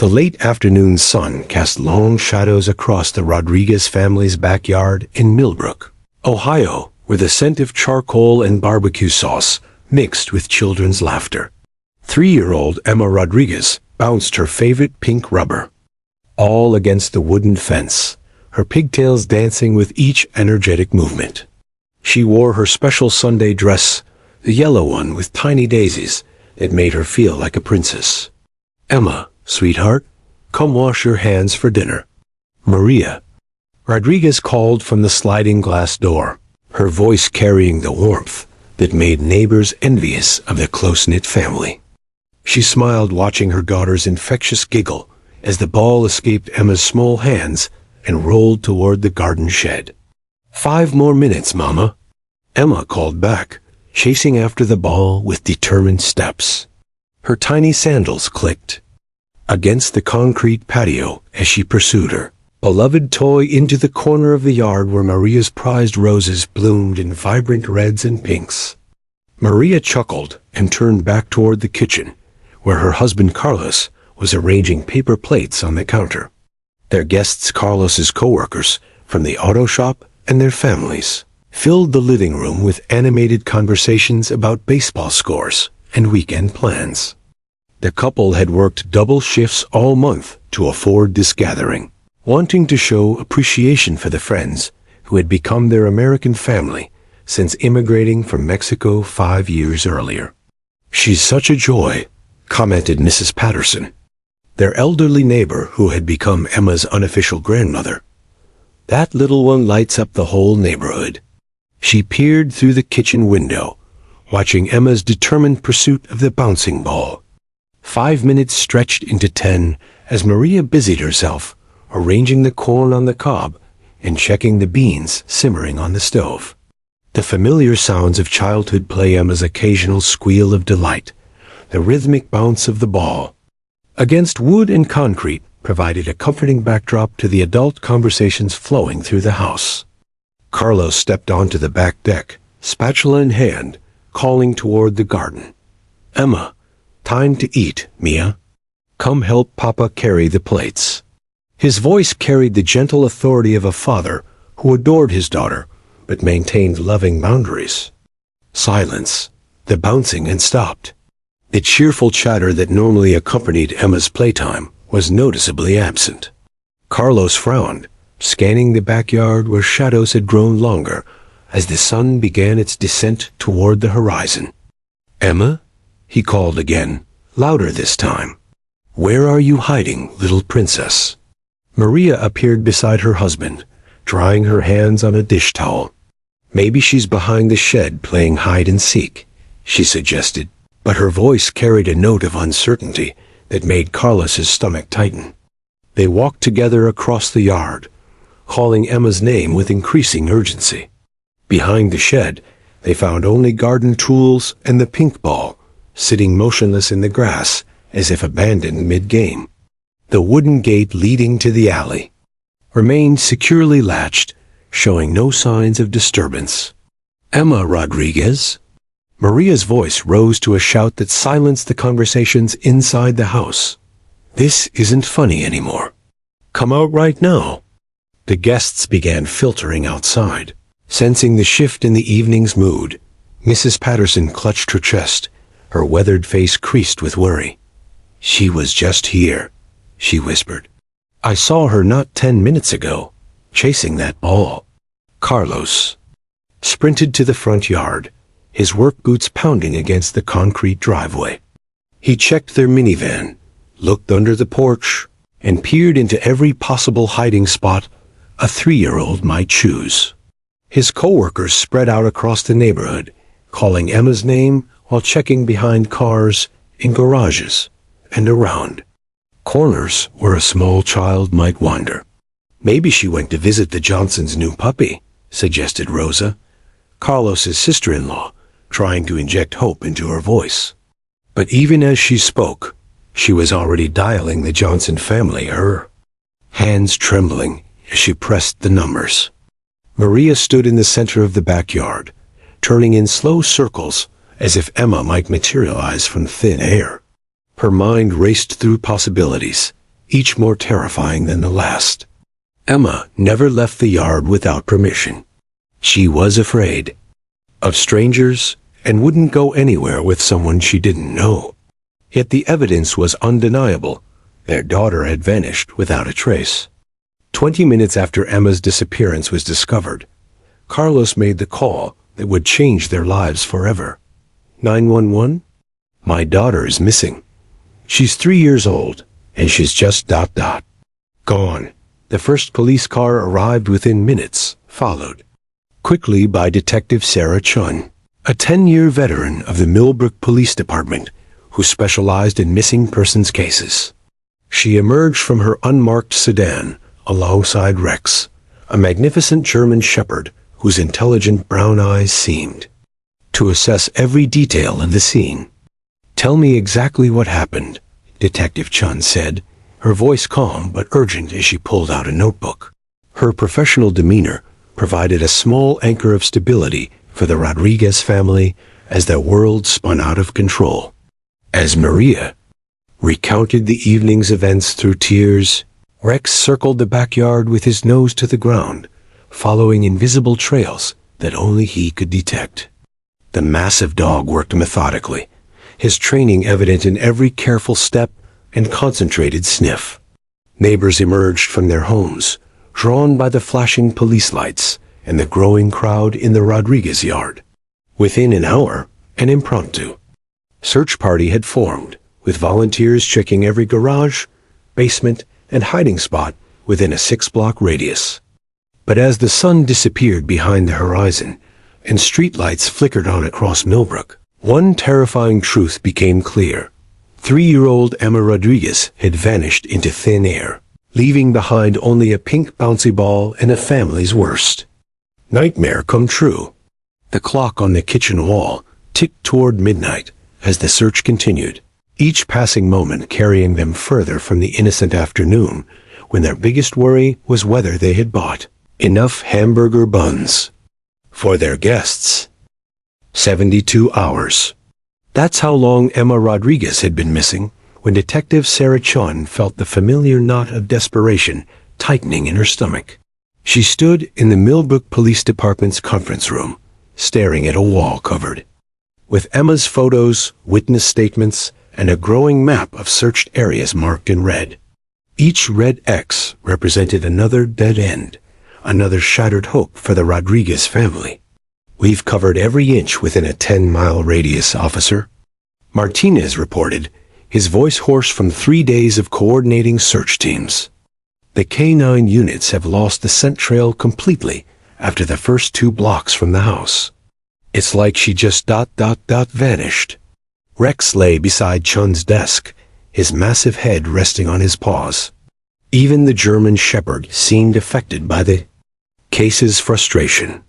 The late afternoon sun cast long shadows across the Rodriguez family's backyard in Millbrook, Ohio, where the scent of charcoal and barbecue sauce mixed with children's laughter. 3-year-old Emma Rodriguez bounced her favorite pink rubber, all against the wooden fence, her pigtails dancing with each energetic movement. She wore her special Sunday dress, the yellow one with tiny daisies that made her feel like a princess. "Emma, sweetheart, come wash your hands for dinner." "Maria," Rodriguez called from the sliding glass door, her voice carrying the warmth that made neighbors envious of their close-knit family. She smiled, watching her daughter's infectious giggle as the ball escaped Emma's small hands and rolled toward the garden shed. "5 more minutes, Mama," Emma called back, chasing after the ball with determined steps. Her tiny sandals clicked against the concrete patio as she pursued her beloved toy into the corner of the yard where Maria's prized roses bloomed in vibrant reds and pinks. Maria chuckled and turned back toward the kitchen, where her husband Carlos was arranging paper plates on the counter. Their guests, Carlos's co-workers from the auto shop and their families, filled the living room with animated conversations about baseball scores and weekend plans. The couple had worked double shifts all month to afford this gathering, wanting to show appreciation for the friends who had become their American family since immigrating from Mexico 5 years earlier. "She's such a joy," commented Mrs. Patterson, their elderly neighbor who had become Emma's unofficial grandmother. "That little one lights up the whole neighborhood." She peered through the kitchen window, watching Emma's determined pursuit of the bouncing ball. 5 minutes stretched into 10 as Maria busied herself arranging the corn on the cob and checking the beans simmering on the stove. The familiar sounds of childhood play, Emma's occasional squeal of delight, the rhythmic bounce of the ball against wood and concrete provided a comforting backdrop to the adult conversations flowing through the house. Carlos stepped onto the back deck, spatula in hand, calling toward the garden. "Emma, time to eat, Mia. Come help Papa carry the plates." His voice carried the gentle authority of a father who adored his daughter but maintained loving boundaries. Silence. The bouncing had stopped. The cheerful chatter that normally accompanied Emma's playtime was noticeably absent. Carlos frowned, scanning the backyard where shadows had grown longer as the sun began its descent toward the horizon. "Emma?" he called again, louder this time. "Where are you hiding, little princess?" Maria appeared beside her husband, drying her hands on a dish towel. "Maybe she's behind the shed playing hide and seek," she suggested, but her voice carried a note of uncertainty that made Carlos's stomach tighten. They walked together across the yard, calling Emma's name with increasing urgency. Behind the shed, they found only garden tools and the pink ball, sitting motionless in the grass as if abandoned mid-game. The wooden gate leading to the alley remained securely latched, showing no signs of disturbance. "Emma Rodriguez?" Maria's voice rose to a shout that silenced the conversations inside the house. "This isn't funny anymore. Come out right now." The guests began filtering outside. Sensing the shift in the evening's mood, Mrs. Patterson clutched her chest, her weathered face creased with worry. "She was just here," she whispered. "I saw her not 10 minutes ago, chasing that ball." Carlos sprinted to the front yard, his work boots pounding against the concrete driveway. He checked their minivan, looked under the porch, and peered into every possible hiding spot a 3-year-old might choose. His co-workers spread out across the neighborhood, calling Emma's name while checking behind cars, in garages, and around corners where a small child might wander. "Maybe she went to visit the Johnsons' new puppy," suggested Rosa, Carlos's sister-in-law, trying to inject hope into her voice. But even as she spoke, she was already dialing the Johnson family, her hands trembling as she pressed the numbers. Maria stood in the center of the backyard, turning in slow circles as if Emma might materialize from thin air. Her mind raced through possibilities, each more terrifying than the last. Emma never left the yard without permission. She was afraid of strangers and wouldn't go anywhere with someone she didn't know. Yet the evidence was undeniable. Their daughter had vanished without a trace. 20 minutes after Emma's disappearance was discovered, Carlos made the call that would change their lives forever. 911? My daughter is missing. She's 3 years old, and she's just ... gone. The first police car arrived within minutes, followed quickly by Detective Sarah Chun, a 10-year veteran of the Millbrook Police Department who specialized in missing persons cases. She emerged from her unmarked sedan alongside Rex, a magnificent German shepherd whose intelligent brown eyes seemed to assess every detail of the scene. Tell me exactly what happened, Detective Chun said, her voice calm but urgent as she pulled out a notebook. Her professional demeanor provided a small anchor of stability for the Rodriguez family as their world spun out of control. As Maria recounted the evening's events through tears, Rex circled the backyard with his nose to the ground, following invisible trails that only he could detect. The massive dog worked methodically, his training evident in every careful step and concentrated sniff. Neighbors emerged from their homes, drawn by the flashing police lights and the growing crowd in the Rodriguez yard. Within an hour, an impromptu search party had formed, with volunteers checking every garage, basement, and hiding spot within a 6-block radius. But as the sun disappeared behind the horizon and streetlights flickered on across Millbrook, one terrifying truth became clear. 3-year-old Emma Rodriguez had vanished into thin air, leaving behind only a pink bouncy ball and a family's worst nightmare come true. The clock on the kitchen wall ticked toward midnight as the search continued, each passing moment carrying them further from the innocent afternoon when their biggest worry was whether they had bought enough hamburger buns for their guests. 72 hours. That's how long Emma Rodriguez had been missing when Detective Sarah Chun felt the familiar knot of desperation tightening in her stomach. She stood in the Millbrook Police Department's conference room, staring at a wall covered with Emma's photos, witness statements, and a growing map of searched areas marked in red. Each red X represented another dead end, another shattered hope for the Rodriguez family. We've covered every inch within a 10-mile radius, officer, Martinez reported, his voice hoarse from 3 days of coordinating search teams. The K-9 units have lost the scent trail completely after the first 2 blocks from the house. It's like she just ... vanished. Rex lay beside Chun's desk, his massive head resting on his paws. Even the German shepherd seemed affected by the case's frustration.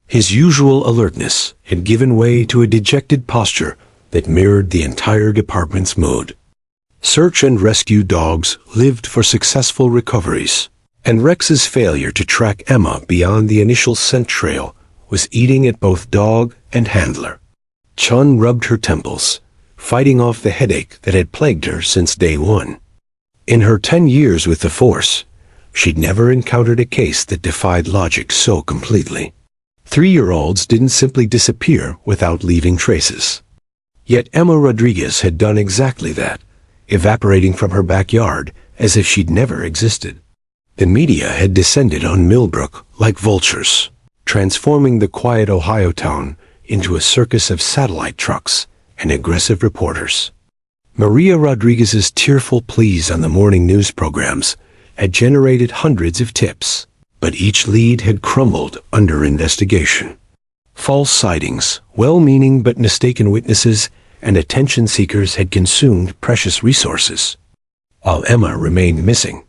His usual alertness had given way to a dejected posture that mirrored the entire department's mood. Search and rescue dogs lived for successful recoveries, and Rex's failure to track Emma beyond the initial scent trail was eating at both dog and handler. Chun rubbed her temples, fighting off the headache that had plagued her since day one. In her 10 years with the force, she'd never encountered a case that defied logic so completely. 3-year-olds didn't simply disappear without leaving traces. Yet Emma Rodriguez had done exactly that, evaporating from her backyard as if she'd never existed. The media had descended on Millbrook like vultures, transforming the quiet Ohio town into a circus of satellite trucks and aggressive reporters. Maria Rodriguez's tearful pleas on the morning news programs had generated hundreds of tips, but each lead had crumbled under investigation. False sightings, well-meaning but mistaken witnesses, and attention seekers had consumed precious resources. While Emma remained missing,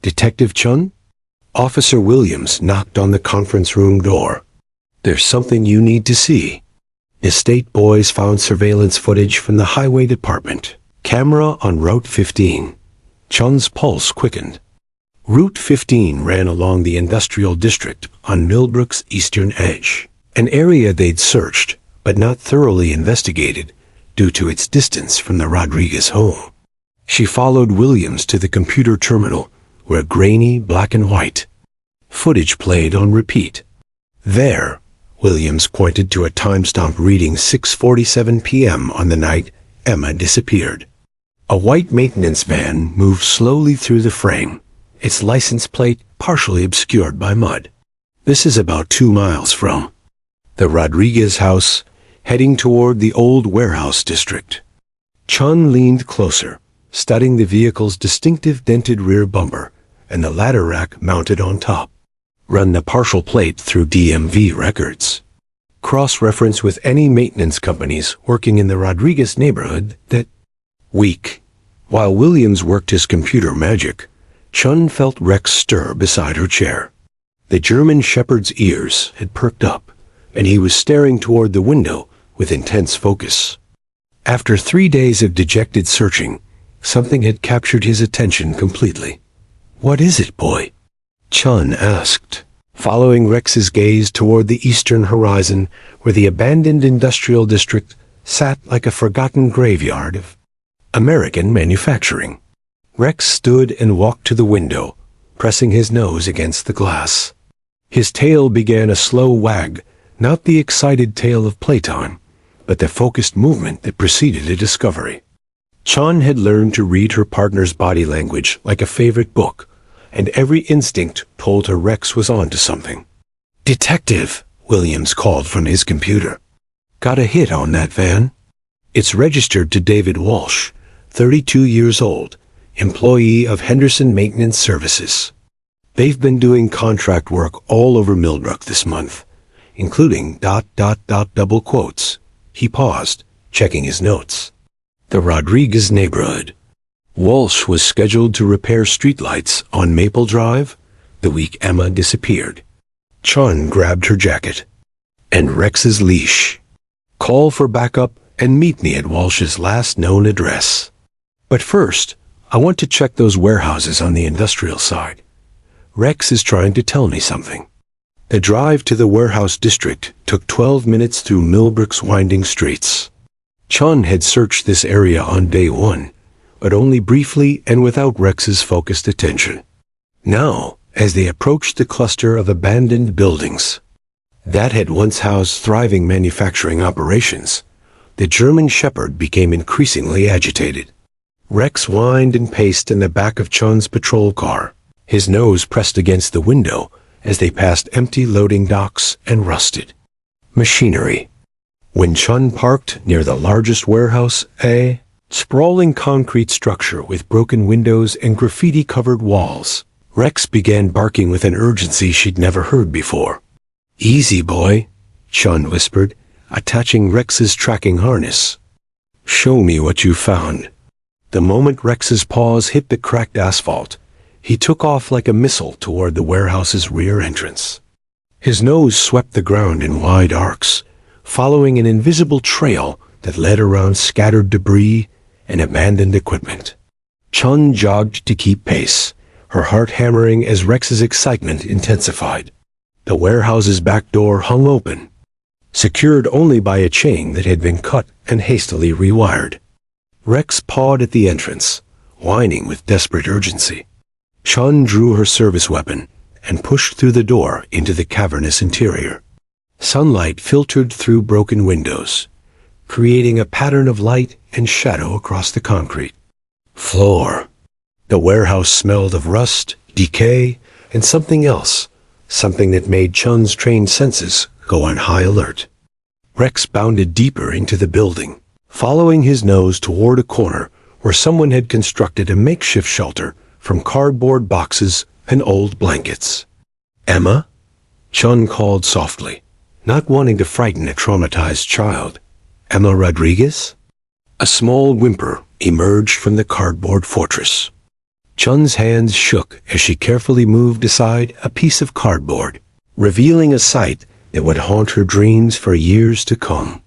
Detective Chun? Officer Williams knocked on the conference room door. There's something you need to see. Estate boys found surveillance footage from the highway department. Camera on Route 15. Chun's pulse quickened. Route 15 ran along the industrial district on Millbrook's eastern edge, an area they'd searched but not thoroughly investigated due to its distance from the Rodriguez home. She followed Williams to the computer terminal, where grainy black and white footage played on repeat. There, Williams pointed to a timestamp reading 6:47 p.m. on the night Emma disappeared. A white maintenance van moved slowly through the frame, its license plate partially obscured by mud. This is about 2 miles from the Rodriguez house, heading toward the old warehouse district. Chun leaned closer, studying the vehicle's distinctive dented rear bumper and the ladder rack mounted on top. Run the partial plate through DMV records. Cross-reference with any maintenance companies working in the Rodriguez neighborhood that week. While Williams worked his computer magic, Chun felt Rex stir beside her chair. The German shepherd's ears had perked up, and he was staring toward the window with intense focus. After 3 days of dejected searching, something had captured his attention completely. "What is it, boy?" Chun asked, following Rex's gaze toward the eastern horizon where the abandoned industrial district sat like a forgotten graveyard of American manufacturing. Rex stood and walked to the window, pressing his nose against the glass. His tail began a slow wag, not the excited tail of playtime, but the focused movement that preceded a discovery. Chun had learned to read her partner's body language like a favorite book, and every instinct told her Rex was onto something. "Detective," Williams called from his computer. "Got a hit on that van. It's registered to David Walsh, 32 years old, employee of Henderson Maintenance Services. They've been doing contract work all over Millbrook this month, including ... double quotes." He paused, checking his notes. The Rodriguez neighborhood. Walsh was scheduled to repair streetlights on Maple Drive the week Emma disappeared. Chun grabbed her jacket. "And Rex's leash. Call for backup and meet me at Walsh's last known address. But first, I want to check those warehouses on the industrial side. Rex is trying to tell me something." The drive to the warehouse district took 12 minutes through Millbrook's winding streets. Chun had searched this area on day one, but only briefly and without Rex's focused attention. Now, as they approached the cluster of abandoned buildings that had once housed thriving manufacturing operations, the German shepherd became increasingly agitated. Rex whined and paced in the back of Chun's patrol car, his nose pressed against the window as they passed empty loading docks and rusted machinery. When Chun parked near the largest warehouse, a sprawling concrete structure with broken windows and graffiti-covered walls, Rex began barking with an urgency she'd never heard before. "Easy, boy," Chun whispered, attaching Rex's tracking harness. "Show me what you found." The moment Rex's paws hit the cracked asphalt, he took off like a missile toward the warehouse's rear entrance. His nose swept the ground in wide arcs, following an invisible trail that led around scattered debris and abandoned equipment. Chun jogged to keep pace, her heart hammering as Rex's excitement intensified. The warehouse's back door hung open, secured only by a chain that had been cut and hastily rewired. Rex pawed at the entrance, whining with desperate urgency. Chun drew her service weapon and pushed through the door into the cavernous interior. Sunlight filtered through broken windows, creating a pattern of light and shadow across the concrete floor. The warehouse smelled of rust, decay, and something else, something that made Chun's trained senses go on high alert. Rex bounded deeper into the building, following his nose toward a corner where someone had constructed a makeshift shelter from cardboard boxes and old blankets. "Emma?" Chun called softly, not wanting to frighten a traumatized child. "Emma Rodriguez?" A small whimper emerged from the cardboard fortress. Chun's hands shook as she carefully moved aside a piece of cardboard, revealing a sight that would haunt her dreams for years to come.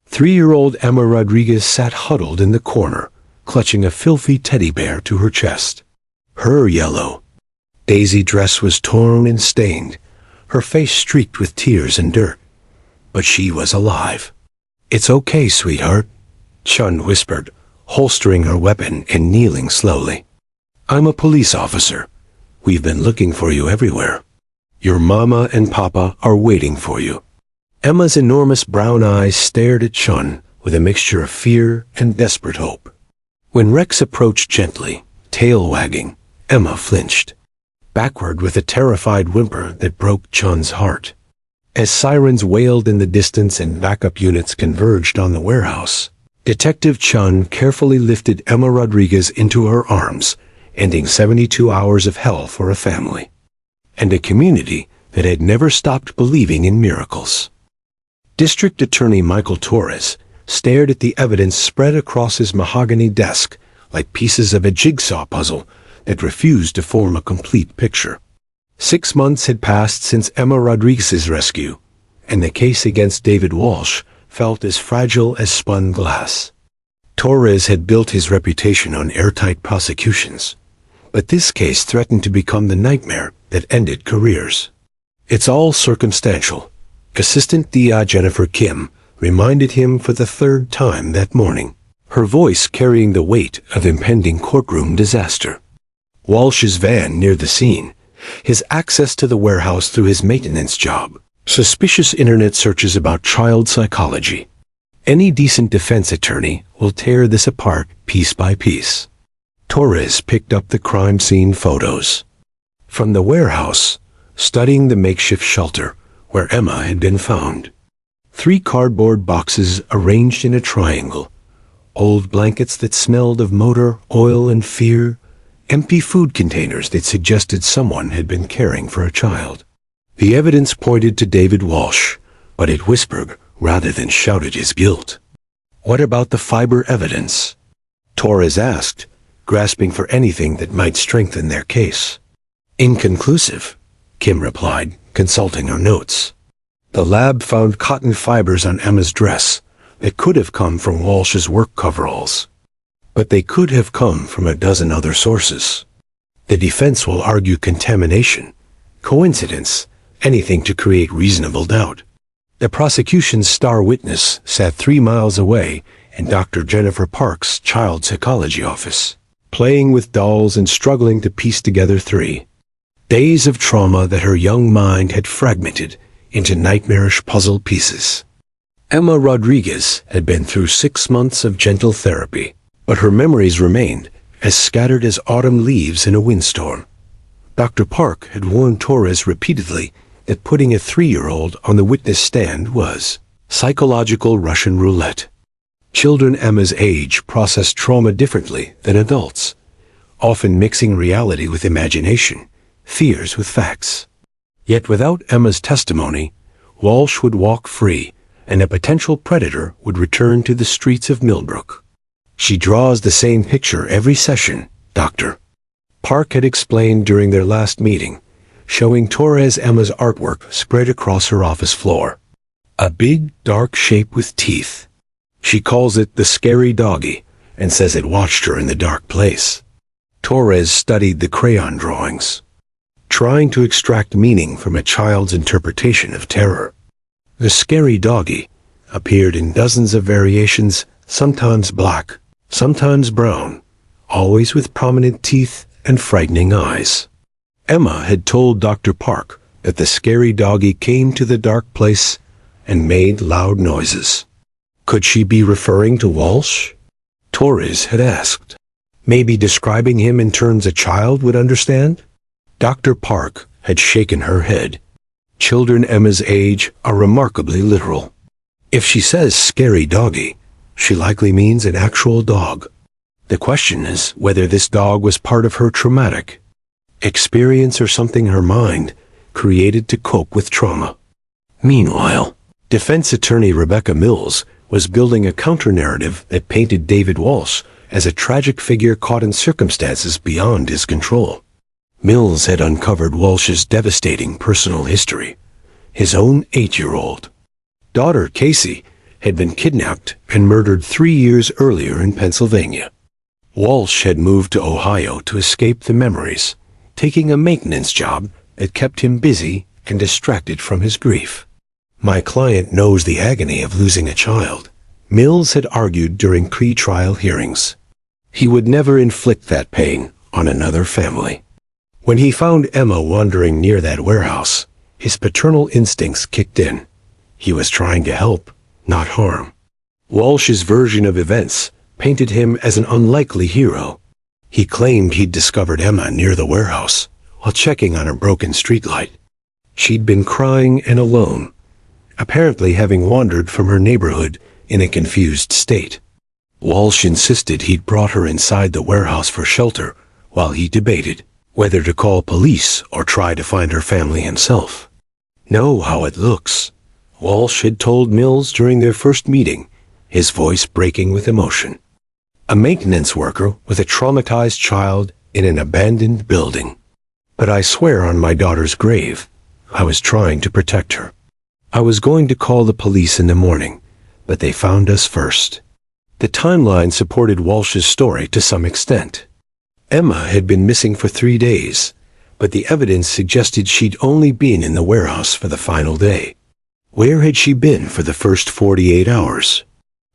3-year-old Emma Rodriguez sat huddled in the corner, clutching a filthy teddy bear to her chest. Her yellow daisy dress was torn and stained, her face streaked with tears and dirt. But she was alive. "It's okay, sweetheart," Chun whispered, holstering her weapon and kneeling slowly. "I'm a police officer. We've been looking for you everywhere. Your mama and papa are waiting for you." Emma's enormous brown eyes stared at Chun with a mixture of fear and desperate hope. When Rex approached gently, tail wagging, Emma flinched, backward with a terrified whimper that broke Chun's heart. As sirens wailed in the distance and backup units converged on the warehouse, Detective Chun carefully lifted Emma Rodriguez into her arms, ending 72 hours of hell for a family and a community that had never stopped believing in miracles. District Attorney Michael Torres stared at the evidence spread across his mahogany desk like pieces of a jigsaw puzzle that refused to form a complete picture. 6 months had passed since Emma Rodriguez's rescue, and the case against David Walsh felt as fragile as spun glass. Torres had built his reputation on airtight prosecutions, but this case threatened to become the nightmare that ended careers. "It's all circumstantial," Assistant DA Jennifer Kim reminded him for the third time that morning, her voice carrying the weight of impending courtroom disaster. Walsh's van near the scene, his access to the warehouse through his maintenance job, suspicious internet searches about child psychology. Any decent defense attorney will tear this apart piece by piece. Torres picked up the crime scene photos. From the warehouse, studying the makeshift shelter where Emma had been found. 3 cardboard boxes arranged in a triangle, old blankets that smelled of motor, oil, and fear, empty food containers that suggested someone had been caring for a child. The evidence pointed to David Walsh, but it whispered rather than shouted his guilt. "What about the fiber evidence?" Torres asked, grasping for anything that might strengthen their case. "Inconclusive," Kim replied, consulting her notes. "The lab found cotton fibers on Emma's dress that could have come from Walsh's work coveralls, but they could have come from a dozen other sources. The defense will argue contamination, coincidence, anything to create reasonable doubt." The prosecution's star witness sat 3 miles away in Dr. Jennifer Park's child psychology office, playing with dolls and struggling to piece together 3 days of trauma that her young mind had fragmented into nightmarish puzzle pieces. Emma Rodriguez had been through 6 months of gentle therapy, but her memories remained as scattered as autumn leaves in a windstorm. Dr. Park had warned Torres repeatedly that putting a 3-year-old on the witness stand was psychological Russian roulette. Children Emma's age process trauma differently than adults, often mixing reality with imagination, fears with facts. Yet without Emma's testimony, Walsh would walk free, and a potential predator would return to the streets of Millbrook. "She draws the same picture every session, Doctor," Park had explained during their last meeting, showing Torres Emma's artwork spread across her office floor. "A big, dark shape with teeth. She calls it the scary doggy and says it watched her in the dark place." Torres studied the crayon drawings, trying to extract meaning from a child's interpretation of terror. The scary doggy appeared in dozens of variations, sometimes black, sometimes brown, always with prominent teeth and frightening eyes. Emma had told Dr. Park that the scary doggy came to the dark place and made loud noises. Could she be referring to Walsh? Torres had asked. Maybe describing him in terms a child would understand? Dr. Park had shaken her head. Children Emma's age are remarkably literal. If she says scary doggy, she likely means an actual dog. The question is whether this dog was part of her traumatic experience or something her mind created to cope with trauma. Meanwhile, defense attorney Rebecca Mills was building a counter-narrative that painted David Walsh as a tragic figure caught in circumstances beyond his control. Mills had uncovered Walsh's devastating personal history. His own 8-year-old daughter, Casey, had been kidnapped and murdered 3 years earlier in Pennsylvania. Walsh had moved to Ohio to escape the memories, taking a maintenance job that kept him busy and distracted from his grief. "My client knows the agony of losing a child," Mills had argued during pre-trial hearings. He would never inflict that pain on another family. When he found Emma wandering near that warehouse, his paternal instincts kicked in. He was trying to help, not harm. Walsh's version of events painted him as an unlikely hero. He claimed he'd discovered Emma near the warehouse while checking on a broken streetlight. She'd been crying and alone, apparently having wandered from her neighborhood in a confused state. Walsh insisted he'd brought her inside the warehouse for shelter while he debated whether to call police or try to find her family himself. "Know how it looks," Walsh had told Mills during their first meeting, his voice breaking with emotion. A maintenance worker with a traumatized child in an abandoned building. "But I swear on my daughter's grave, I was trying to protect her. I was going to call the police in the morning, but they found us first." The timeline supported Walsh's story to some extent. Emma had been missing for 3 days, but the evidence suggested she'd only been in the warehouse for the final day. Where had she been for the first 48 hours?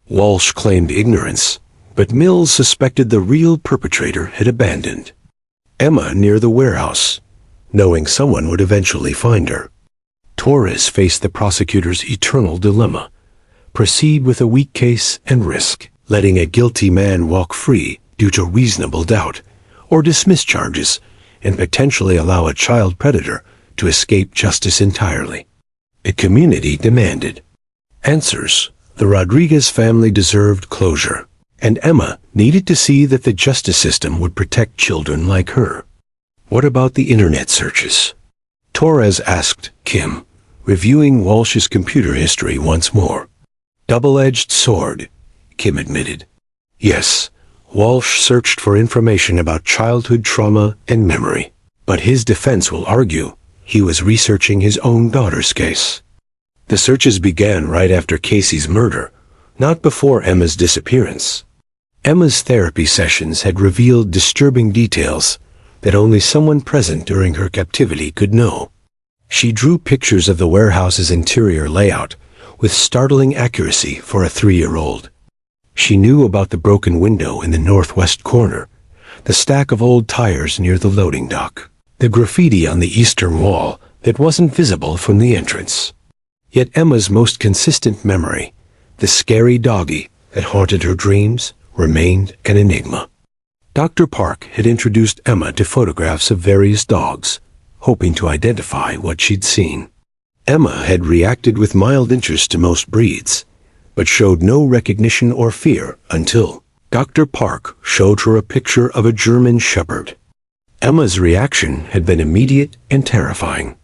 Walsh claimed ignorance, but Mills suspected the real perpetrator had abandoned Emma near the warehouse, knowing someone would eventually find her. Torres faced the prosecutor's eternal dilemma: proceed with a weak case and risk letting a guilty man walk free due to reasonable doubt, or dismiss charges and potentially allow a child predator to escape justice entirely. The community demanded answers. The Rodriguez family deserved closure, and Emma needed to see that the justice system would protect children like her. "What about the internet searches?" Torres asked Kim, reviewing Walsh's computer history once more. "Double-edged sword," Kim admitted. Yes, Walsh searched for information about childhood trauma and memory, but his defense will argue he was researching his own daughter's case. The searches began right after Casey's murder, not before Emma's disappearance. Emma's therapy sessions had revealed disturbing details that only someone present during her captivity could know. She drew pictures of the warehouse's interior layout with startling accuracy for a 3-year-old. She knew about the broken window in the northwest corner, the stack of old tires near the loading dock, the graffiti on the eastern wall that wasn't visible from the entrance. Yet Emma's most consistent memory, the scary doggy that haunted her dreams, remained an enigma. Dr. Park had introduced Emma to photographs of various dogs, hoping to identify what she'd seen. Emma had reacted with mild interest to most breeds, but showed no recognition or fear until Dr. Park showed her a picture of a German Shepherd. Emma's reaction had been immediate and terrifying.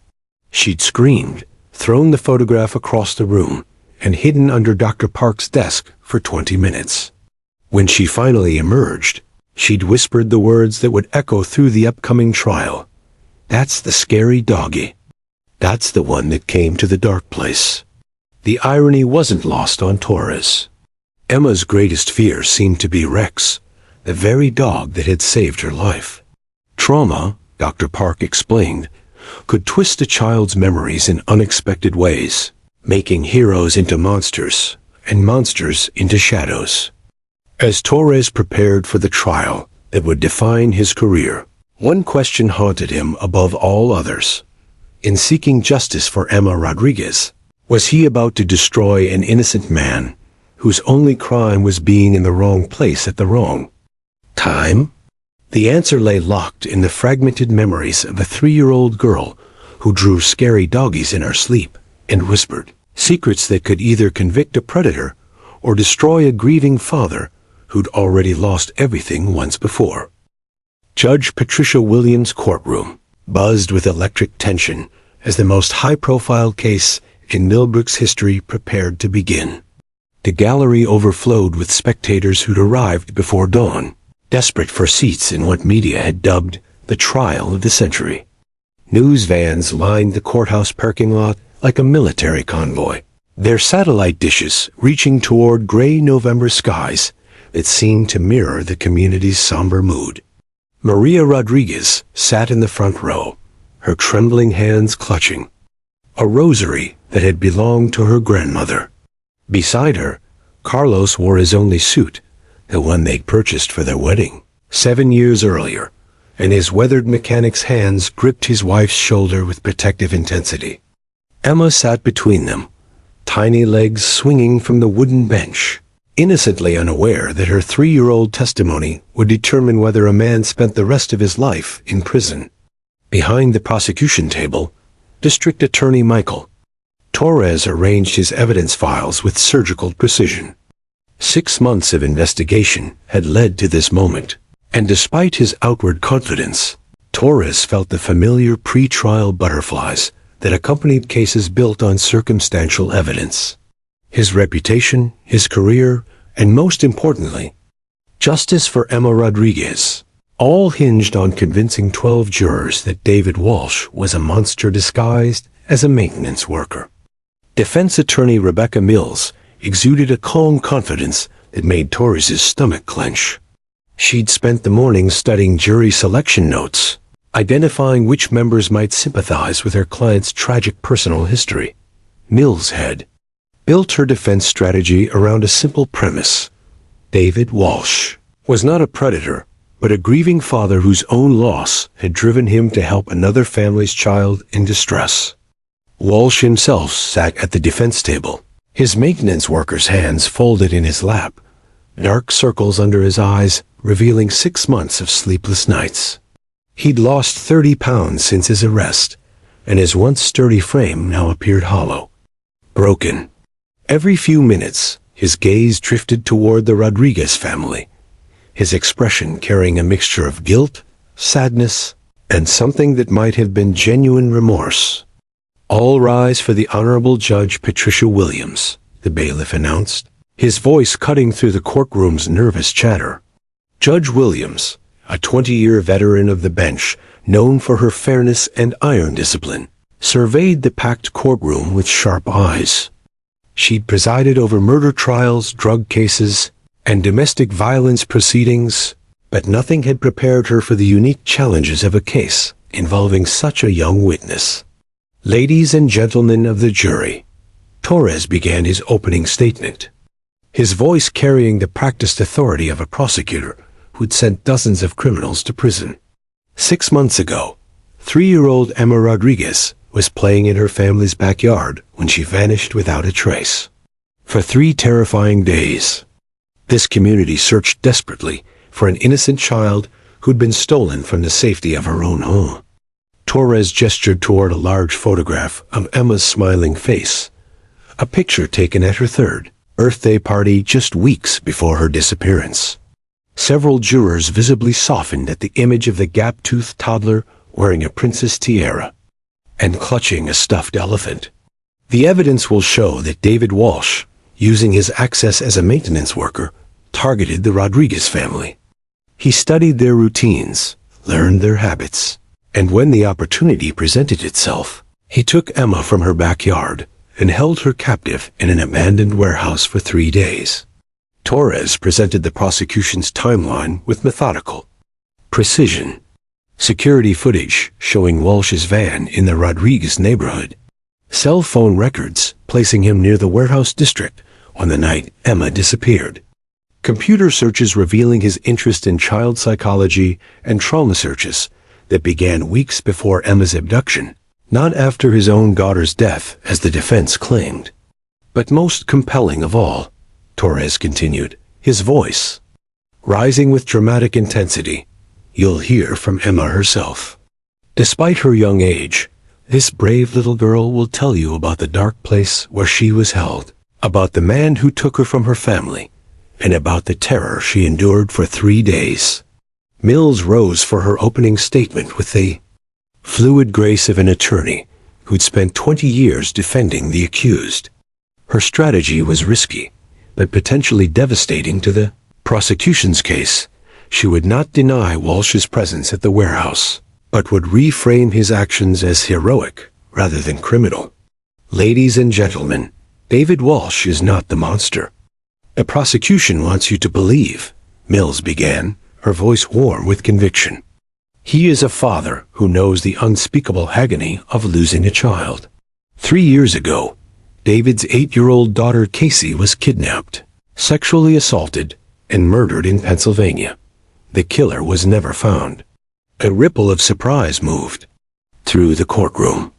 She'd screamed, thrown the photograph across the room, and hidden under Dr. Park's desk for 20 minutes. When she finally emerged, she'd whispered the words that would echo through the upcoming trial. "That's the scary doggy. That's the one that came to the dark place." The irony wasn't lost on Torres. Emma's greatest fear seemed to be Rex, the very dog that had saved her life. Trauma, Dr. Park explained, could twist a child's memories in unexpected ways, making heroes into monsters and monsters into shadows. As Torres prepared for the trial that would define his career, one question haunted him above all others. In seeking justice for Emma Rodriguez, was he about to destroy an innocent man whose only crime was being in the wrong place at the wrong time? The answer lay locked in the fragmented memories of a 3-year-old girl who drew scary doggies in her sleep and whispered secrets that could either convict a predator or destroy a grieving father who'd already lost everything once before. Judge Patricia Williams' courtroom buzzed with electric tension as the most high-profile case in Millbrook's history prepared to begin. The gallery overflowed with spectators who'd arrived before dawn, desperate for seats in what media had dubbed the trial of the century. News vans lined the courthouse parking lot like a military convoy, their satellite dishes reaching toward gray November skies that seemed to mirror the community's somber mood. Maria Rodriguez sat in the front row, her trembling hands clutching a rosary that had belonged to her grandmother. Beside her, Carlos wore his only suit, the one they'd purchased for their wedding 7 years earlier, and his weathered mechanic's hands gripped his wife's shoulder with protective intensity. Emma sat between them, tiny legs swinging from the wooden bench, innocently unaware that her 3-year-old testimony would determine whether a man spent the rest of his life in prison. Behind the prosecution table, District Attorney Michael Torres arranged his evidence files with surgical precision. 6 months of investigation had led to this moment, and despite his outward confidence, Torres felt the familiar pre-trial butterflies that accompanied cases built on circumstantial evidence. His reputation, his career, and most importantly, justice for Emma Rodriguez, all hinged on convincing 12 jurors that David Walsh was a monster disguised as a maintenance worker. Defense attorney Rebecca Mills exuded a calm confidence that made Torres's stomach clench. She'd spent the morning studying jury selection notes, identifying which members might sympathize with her client's tragic personal history. Mills had built her defense strategy around a simple premise. David Walsh was not a predator, but a grieving father whose own loss had driven him to help another family's child in distress. Walsh himself sat at the defense table, his maintenance worker's hands folded in his lap, dark circles under his eyes revealing 6 months of sleepless nights. He'd lost 30 pounds since his arrest, and his once sturdy frame now appeared hollow, broken. Every few minutes, his gaze drifted toward the Rodriguez family, his expression carrying a mixture of guilt, sadness, and something that might have been genuine remorse. "All rise for the Honorable Judge Patricia Williams," the bailiff announced, his voice cutting through the courtroom's nervous chatter. Judge Williams, a 20-year veteran of the bench, known for her fairness and iron discipline, surveyed the packed courtroom with sharp eyes. She'd presided over murder trials, drug cases, and domestic violence proceedings, but nothing had prepared her for the unique challenges of a case involving such a young witness. "Ladies and gentlemen of the jury," Torres began his opening statement, his voice carrying the practiced authority of a prosecutor who'd sent dozens of criminals to prison. 6 months ago, 3-year-old Emma Rodriguez was playing in her family's backyard when she vanished without a trace. For 3 terrifying days, this community searched desperately for an innocent child who'd been stolen from the safety of her own home. Torres gestured toward a large photograph of Emma's smiling face, a picture taken at her 3rd birthday party just weeks before her disappearance. Several jurors visibly softened at the image of the gap-toothed toddler wearing a princess tiara and clutching a stuffed elephant. The evidence will show that David Walsh, using his access as a maintenance worker, targeted the Rodriguez family. He studied their routines, learned their habits, and when the opportunity presented itself, he took Emma from her backyard and held her captive in an abandoned warehouse for 3 days. Torres presented the prosecution's timeline with methodical precision. Security footage showing Walsh's van in the Rodriguez neighborhood. Cell phone records placing him near the warehouse district on the night Emma disappeared. Computer searches revealing his interest in child psychology and trauma searches that began weeks before Emma's abduction, not after his own daughter's death, as the defense claimed. But most compelling of all, Torres continued, his voice rising with dramatic intensity, you'll hear from Emma herself. Despite her young age, this brave little girl will tell you about the dark place where she was held, about the man who took her from her family, and about the terror she endured for 3 days. Mills rose for her opening statement with the fluid grace of an attorney who'd spent 20 years defending the accused. Her strategy was risky, but potentially devastating to the prosecution's case. She would not deny Walsh's presence at the warehouse, but would reframe his actions as heroic rather than criminal. "Ladies and gentlemen, David Walsh is not the monster. The prosecution wants you to believe," Mills began, her voice warm with conviction. "He is a father who knows the unspeakable agony of losing a child. 3 years ago, David's 8-year-old daughter Casey was kidnapped. sexually assaulted, and murdered in Pennsylvania. The killer was never found. A ripple of surprise moved through the courtroom.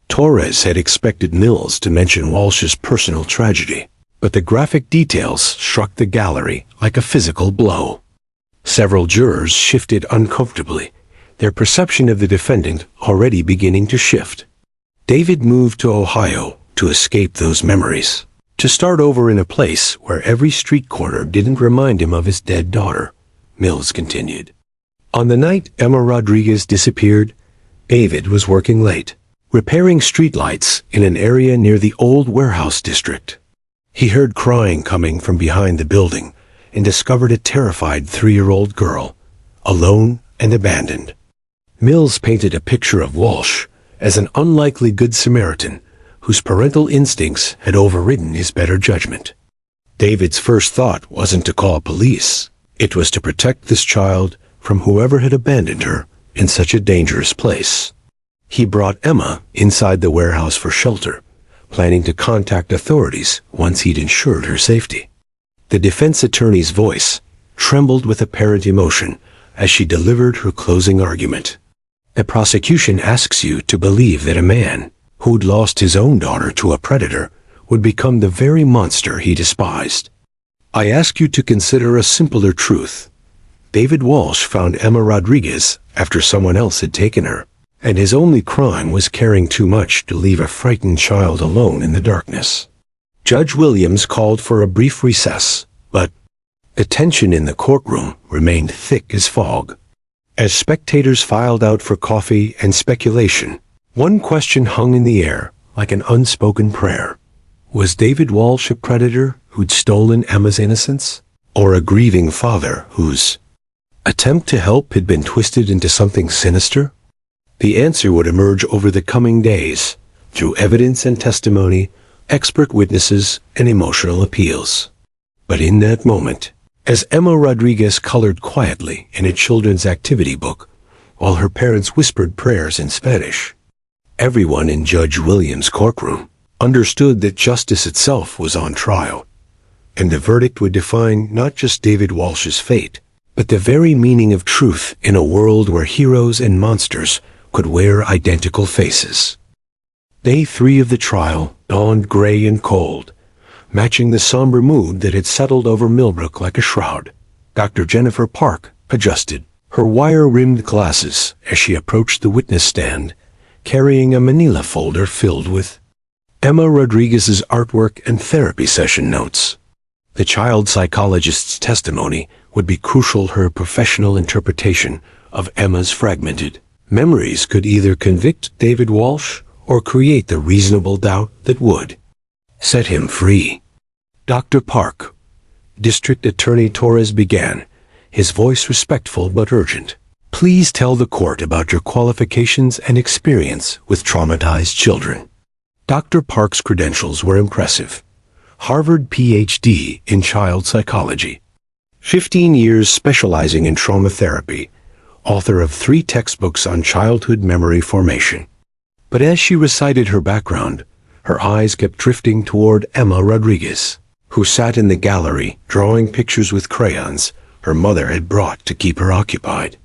Torres had expected Mills to mention Walsh's personal tragedy, but the graphic details struck the gallery like a physical blow. Several jurors shifted uncomfortably, their perception of the defendant already beginning to shift. David moved to Ohio to escape those memories, to start over in a place where every street corner didn't remind him of his dead daughter, Mills continued. On the night Emma Rodriguez disappeared, David was working late, repairing streetlights in an area near the old warehouse district. He heard crying coming from behind the building and discovered a terrified 3-year-old girl, alone and abandoned. Mills painted a picture of Walsh as an unlikely Good Samaritan whose parental instincts had overridden his better judgment. David's first thought wasn't to call police. It was to protect this child from whoever had abandoned her in such a dangerous place. He brought Emma inside the warehouse for shelter, planning to contact authorities once he'd ensured her safety. The defense attorney's voice trembled with apparent emotion as she delivered her closing argument. The prosecution asks you to believe that a man who'd lost his own daughter to a predator would become the very monster he despised. I ask you to consider a simpler truth. David Walsh found Emma Rodriguez after someone else had taken her, and his only crime was caring too much to leave a frightened child alone in the darkness. Judge Williams called for a brief recess, but the tension in the courtroom remained thick as fog. As spectators filed out for coffee and speculation, one question hung in the air like an unspoken prayer. Was David Walsh a predator who'd stolen Emma's innocence, or a grieving father whose attempt to help had been twisted into something sinister? The answer would emerge over the coming days, through evidence and testimony, expert witnesses, and emotional appeals. But in that moment, as Emma Rodriguez colored quietly in a children's activity book, while her parents whispered prayers in Spanish, everyone in Judge Williams' courtroom understood that justice itself was on trial, and the verdict would define not just David Walsh's fate, but the very meaning of truth in a world where heroes and monsters could wear identical faces. Day 3 of the trial dawned gray and cold, matching the somber mood that had settled over Millbrook like a shroud. Dr. Jennifer Park adjusted her wire-rimmed glasses as she approached the witness stand, carrying a manila folder filled with Emma Rodriguez's artwork and therapy session notes. The child psychologist's testimony would be crucial. Her professional interpretation of Emma's fragmented memories could either convict David Walsh or create the reasonable doubt that would set him free. Dr. Park, District Attorney Torres began, his voice respectful but urgent. Please tell the court about your qualifications and experience with traumatized children. Dr. Park's credentials were impressive. Harvard Ph.D. in child psychology, 15 years specializing in trauma therapy, author of 3 textbooks on childhood memory formation. But as she recited her background, her eyes kept drifting toward Emma Rodriguez, who sat in the gallery drawing pictures with crayons her mother had brought to keep her occupied.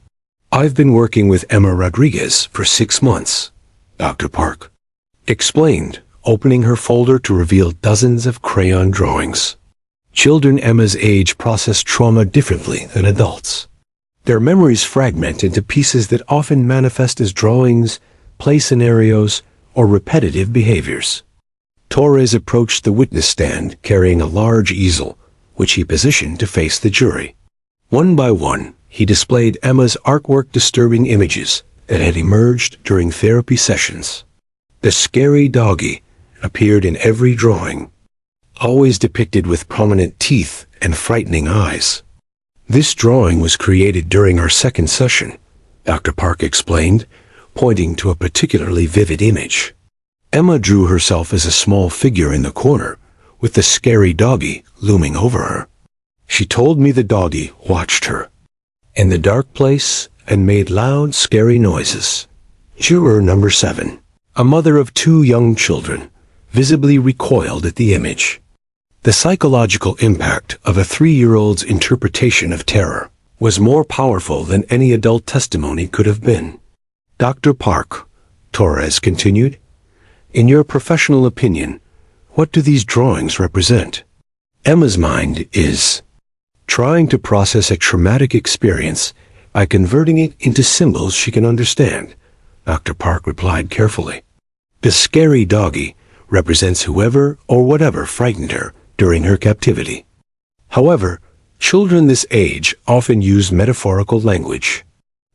I've been working with Emma Rodriguez for 6 months, Dr. Park explained, opening her folder to reveal dozens of crayon drawings. Children Emma's age process trauma differently than adults. Their memories fragment into pieces that often manifest as drawings, play scenarios, or repetitive behaviors. Torres approached the witness stand carrying a large easel, which he positioned to face the jury. One by one, he displayed Emma's artwork, disturbing images that had emerged during therapy sessions. The scary doggy appeared in every drawing, always depicted with prominent teeth and frightening eyes. This drawing was created during our second session, Dr. Park explained, pointing to a particularly vivid image. Emma drew herself as a small figure in the corner, with the scary doggy looming over her. She told me the doggy watched her in the dark place and made loud, scary noises. Juror number 7, a mother of 2 young children, visibly recoiled at the image. The psychological impact of a 3-year-old's interpretation of terror was more powerful than any adult testimony could have been. Dr. Park, Torres continued, in your professional opinion, what do these drawings represent? Emma's mind is trying to process a traumatic experience by converting it into symbols she can understand, Dr. Park replied carefully. The scary doggy represents whoever or whatever frightened her during her captivity. However, children this age often use metaphorical language.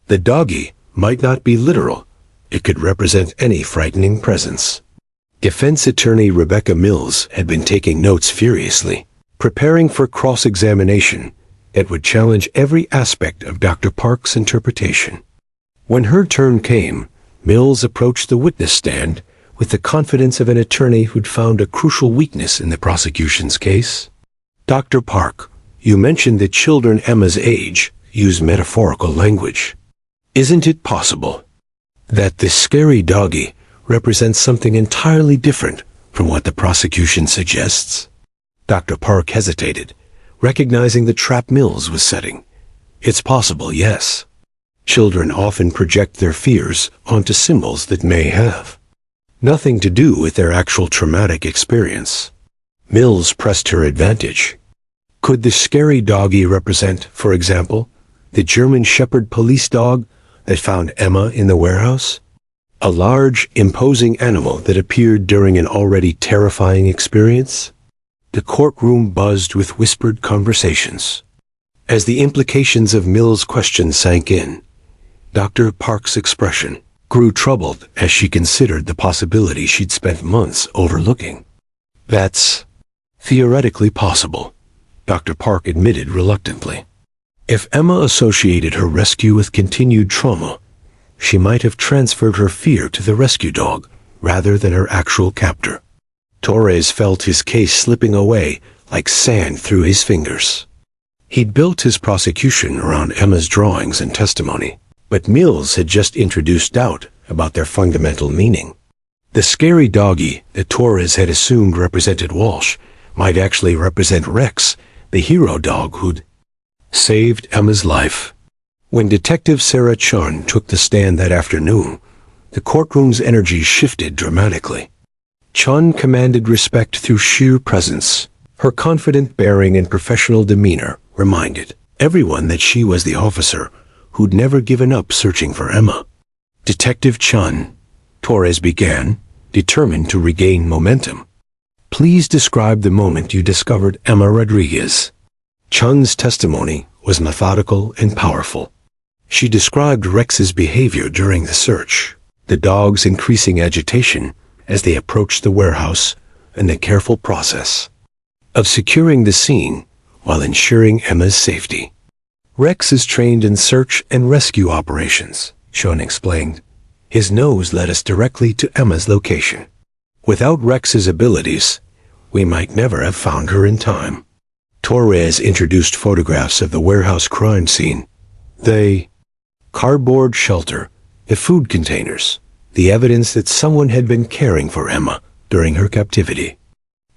The doggy might not be literal. It could represent any frightening presence. Defense attorney Rebecca Mills had been taking notes furiously, preparing for cross-examination that would challenge every aspect of Dr. Park's interpretation. When her turn came, Mills approached the witness stand with the confidence of an attorney who'd found a crucial weakness in the prosecution's case. Dr. Park, you mentioned that children Emma's age use metaphorical language. Isn't it possible that this scary doggy represents something entirely different from what the prosecution suggests? Dr. Park hesitated, recognizing the trap Mills was setting. It's possible, yes. Children often project their fears onto symbols that may have nothing to do with their actual traumatic experience. Mills pressed her advantage. Could the scary doggy represent, for example, the German Shepherd police dog that found Emma in the warehouse? A large, imposing animal that appeared during an already terrifying experience? The courtroom buzzed with whispered conversations. As the implications of Mills' question sank in, Dr. Park's expression grew troubled as she considered the possibility she'd spent months overlooking. That's theoretically possible, Dr. Park admitted reluctantly. If Emma associated her rescue with continued trauma, she might have transferred her fear to the rescue dog rather than her actual captor. Torres felt his case slipping away like sand through his fingers. He'd built his prosecution around Emma's drawings and testimony, but Mills had just introduced doubt about their fundamental meaning. The scary doggy that Torres had assumed represented Walsh might actually represent Rex, the hero dog who'd saved Emma's life. When Detective Sarah Chun took the stand that afternoon, the courtroom's energy shifted dramatically. Chun commanded respect through sheer presence. Her confident bearing and professional demeanor reminded everyone that she was the officer who'd never given up searching for Emma. Detective Chun, Torres began, determined to regain momentum. Please describe the moment you discovered Emma Rodriguez. Chun's testimony was methodical and powerful. She described Rex's behavior during the search, the dog's increasing agitation as they approached the warehouse, and the careful process of securing the scene while ensuring Emma's safety. Rex is trained in search and rescue operations, Chun explained. His nose led us directly to Emma's location. Without Rex's abilities, we might never have found her in time. Torres introduced photographs of the warehouse crime scene. The cardboard shelter, the food containers, the evidence that someone had been caring for Emma during her captivity.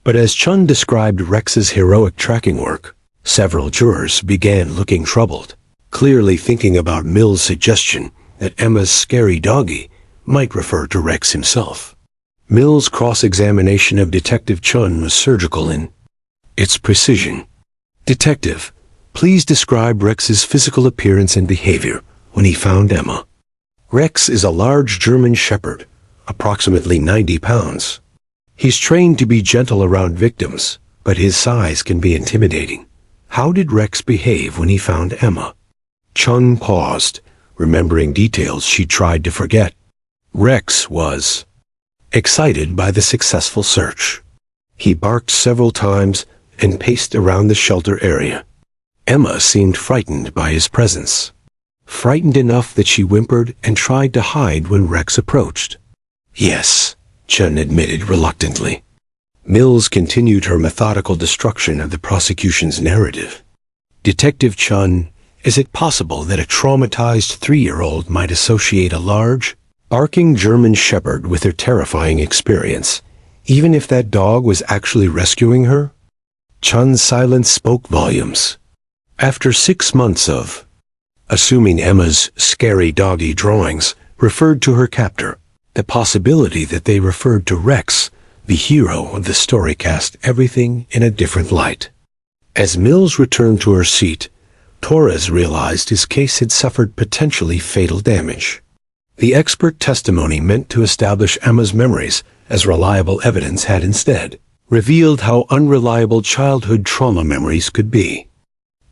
But as Chun described Rex's heroic tracking work, several jurors began looking troubled, clearly thinking about Mills' suggestion that Emma's scary doggy might refer to Rex himself. Mills' cross-examination of Detective Chun was surgical in its precision. Detective, please describe Rex's physical appearance and behavior when he found Emma. Rex is a large German Shepherd, approximately 90 pounds. He's trained to be gentle around victims, but his size can be intimidating. How did Rex behave when he found Emma? Chun paused, remembering details she tried to forget. Rex was excited by the successful search. He barked several times and paced around the shelter area. Emma seemed frightened by his presence. Frightened enough that she whimpered and tried to hide when Rex approached. Yes, Chun admitted reluctantly. Mills continued her methodical destruction of the prosecution's narrative. Detective Chun, is it possible that a traumatized 3-year-old might associate a large, barking German Shepherd with her terrifying experience, even if that dog was actually rescuing her? Chun's silence spoke volumes. After 6 months of assuming Emma's scary doggy drawings referred to her captor, the possibility that they referred to Rex, the hero of the story, cast everything in a different light. As Mills returned to her seat, Torres realized his case had suffered potentially fatal damage. The expert testimony meant to establish Emma's memories as reliable evidence had instead revealed how unreliable childhood trauma memories could be.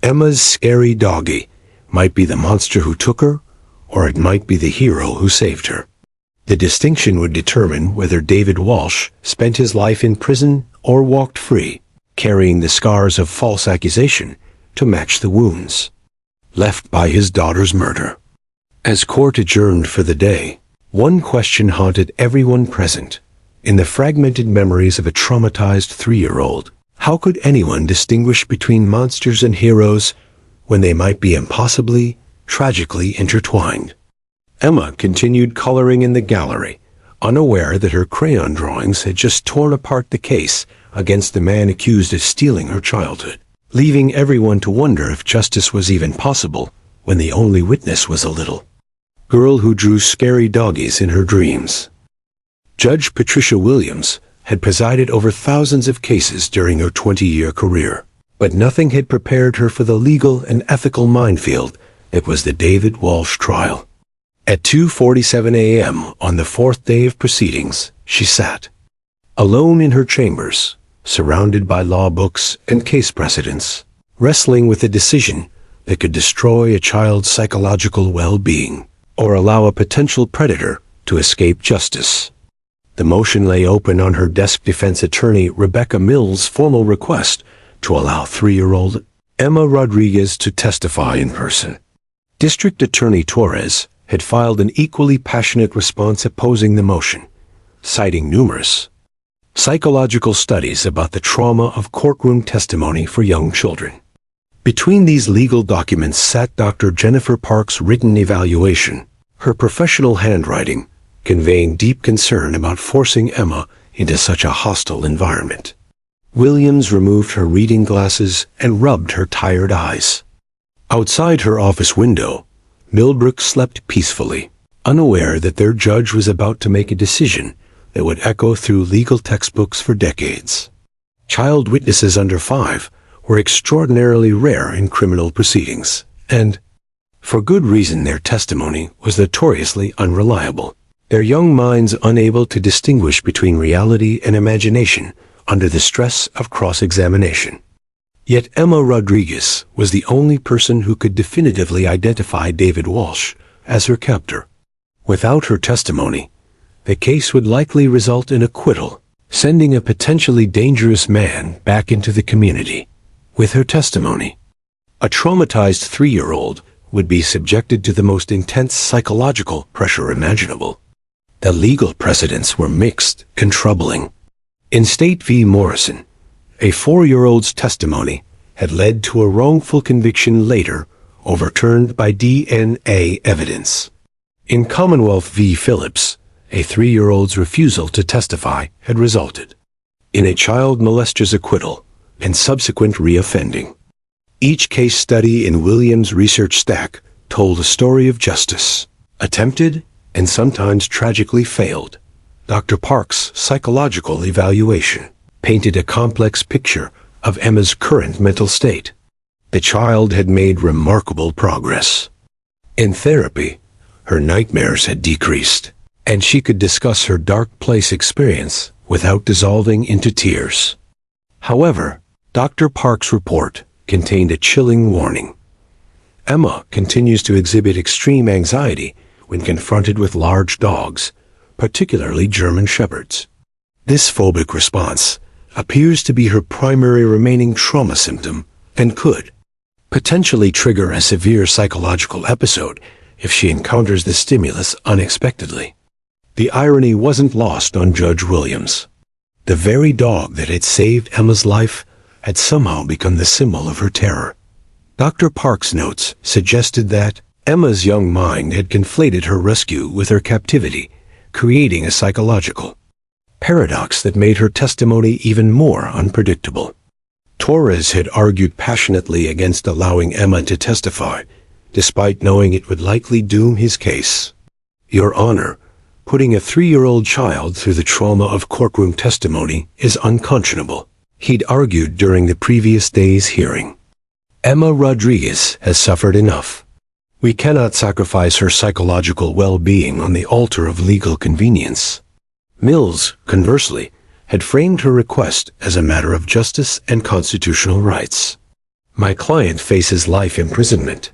Emma's scary doggy might be the monster who took her, or it might be the hero who saved her. The distinction would determine whether David Walsh spent his life in prison or walked free, carrying the scars of false accusation to match the wounds left by his daughter's murder. As court adjourned for the day, one question haunted everyone present. In the fragmented memories of a traumatized 3-year-old, how could anyone distinguish between monsters and heroes when they might be impossibly, tragically intertwined? Emma continued coloring in the gallery, unaware that her crayon drawings had just torn apart the case against the man accused of stealing her childhood, leaving everyone to wonder if justice was even possible when the only witness was a little girl who drew scary doggies in her dreams. Judge Patricia Williams had presided over thousands of cases during her 20-year career, but nothing had prepared her for the legal and ethical minefield that was the David Walsh trial. At 2:47 a.m. on the 4th day of proceedings, she sat, alone in her chambers, surrounded by law books and case precedents, wrestling with a decision that could destroy a child's psychological well-being or allow a potential predator to escape justice. The motion lay open on her desk. Defense attorney Rebecca Mills' formal request to allow 3-year-old Emma Rodriguez to testify in person. District Attorney Torres had filed an equally passionate response opposing the motion, citing numerous psychological studies about the trauma of courtroom testimony for young children. Between these legal documents sat Dr. Jennifer Park's written evaluation, her professional handwriting conveying deep concern about forcing Emma into such a hostile environment. Williams removed her reading glasses and rubbed her tired eyes. Outside her office window, Millbrook slept peacefully, unaware that their judge was about to make a decision that would echo through legal textbooks for decades. Child witnesses under 5 were extraordinarily rare in criminal proceedings, and, for good reason, their testimony was notoriously unreliable, their young minds unable to distinguish between reality and imagination under the stress of cross-examination. Yet Emma Rodriguez was the only person who could definitively identify David Walsh as her captor. Without her testimony, the case would likely result in acquittal, sending a potentially dangerous man back into the community. With her testimony, a traumatized 3-year-old would be subjected to the most intense psychological pressure imaginable. The legal precedents were mixed and troubling. In State v. Morrison, a 4-year-old's testimony had led to a wrongful conviction later overturned by DNA evidence. In Commonwealth v. Phillips, a 3-year-old's refusal to testify had resulted in a child molester's acquittal and subsequent reoffending. Each case study in Williams' research stack told a story of justice, attempted and sometimes tragically failed. Dr. Park's psychological evaluation painted a complex picture of Emma's current mental state. The child had made remarkable progress. In therapy, her nightmares had decreased, and she could discuss her dark place experience without dissolving into tears. However, Dr. Park's report contained a chilling warning. Emma continues to exhibit extreme anxiety when confronted with large dogs, particularly German Shepherds. This phobic response appears to be her primary remaining trauma symptom and could potentially trigger a severe psychological episode if she encounters the stimulus unexpectedly. The irony wasn't lost on Judge Williams. The very dog that had saved Emma's life had somehow become the symbol of her terror. Dr. Park's notes suggested that Emma's young mind had conflated her rescue with her captivity, creating a psychological paradox that made her testimony even more unpredictable. Torres had argued passionately against allowing Emma to testify, despite knowing it would likely doom his case. "Your Honor, putting a 3-year-old child through the trauma of courtroom testimony is unconscionable," he'd argued during the previous day's hearing. "Emma Rodriguez has suffered enough. We cannot sacrifice her psychological well-being on the altar of legal convenience." Mills, conversely, had framed her request as a matter of justice and constitutional rights. "My client faces life imprisonment,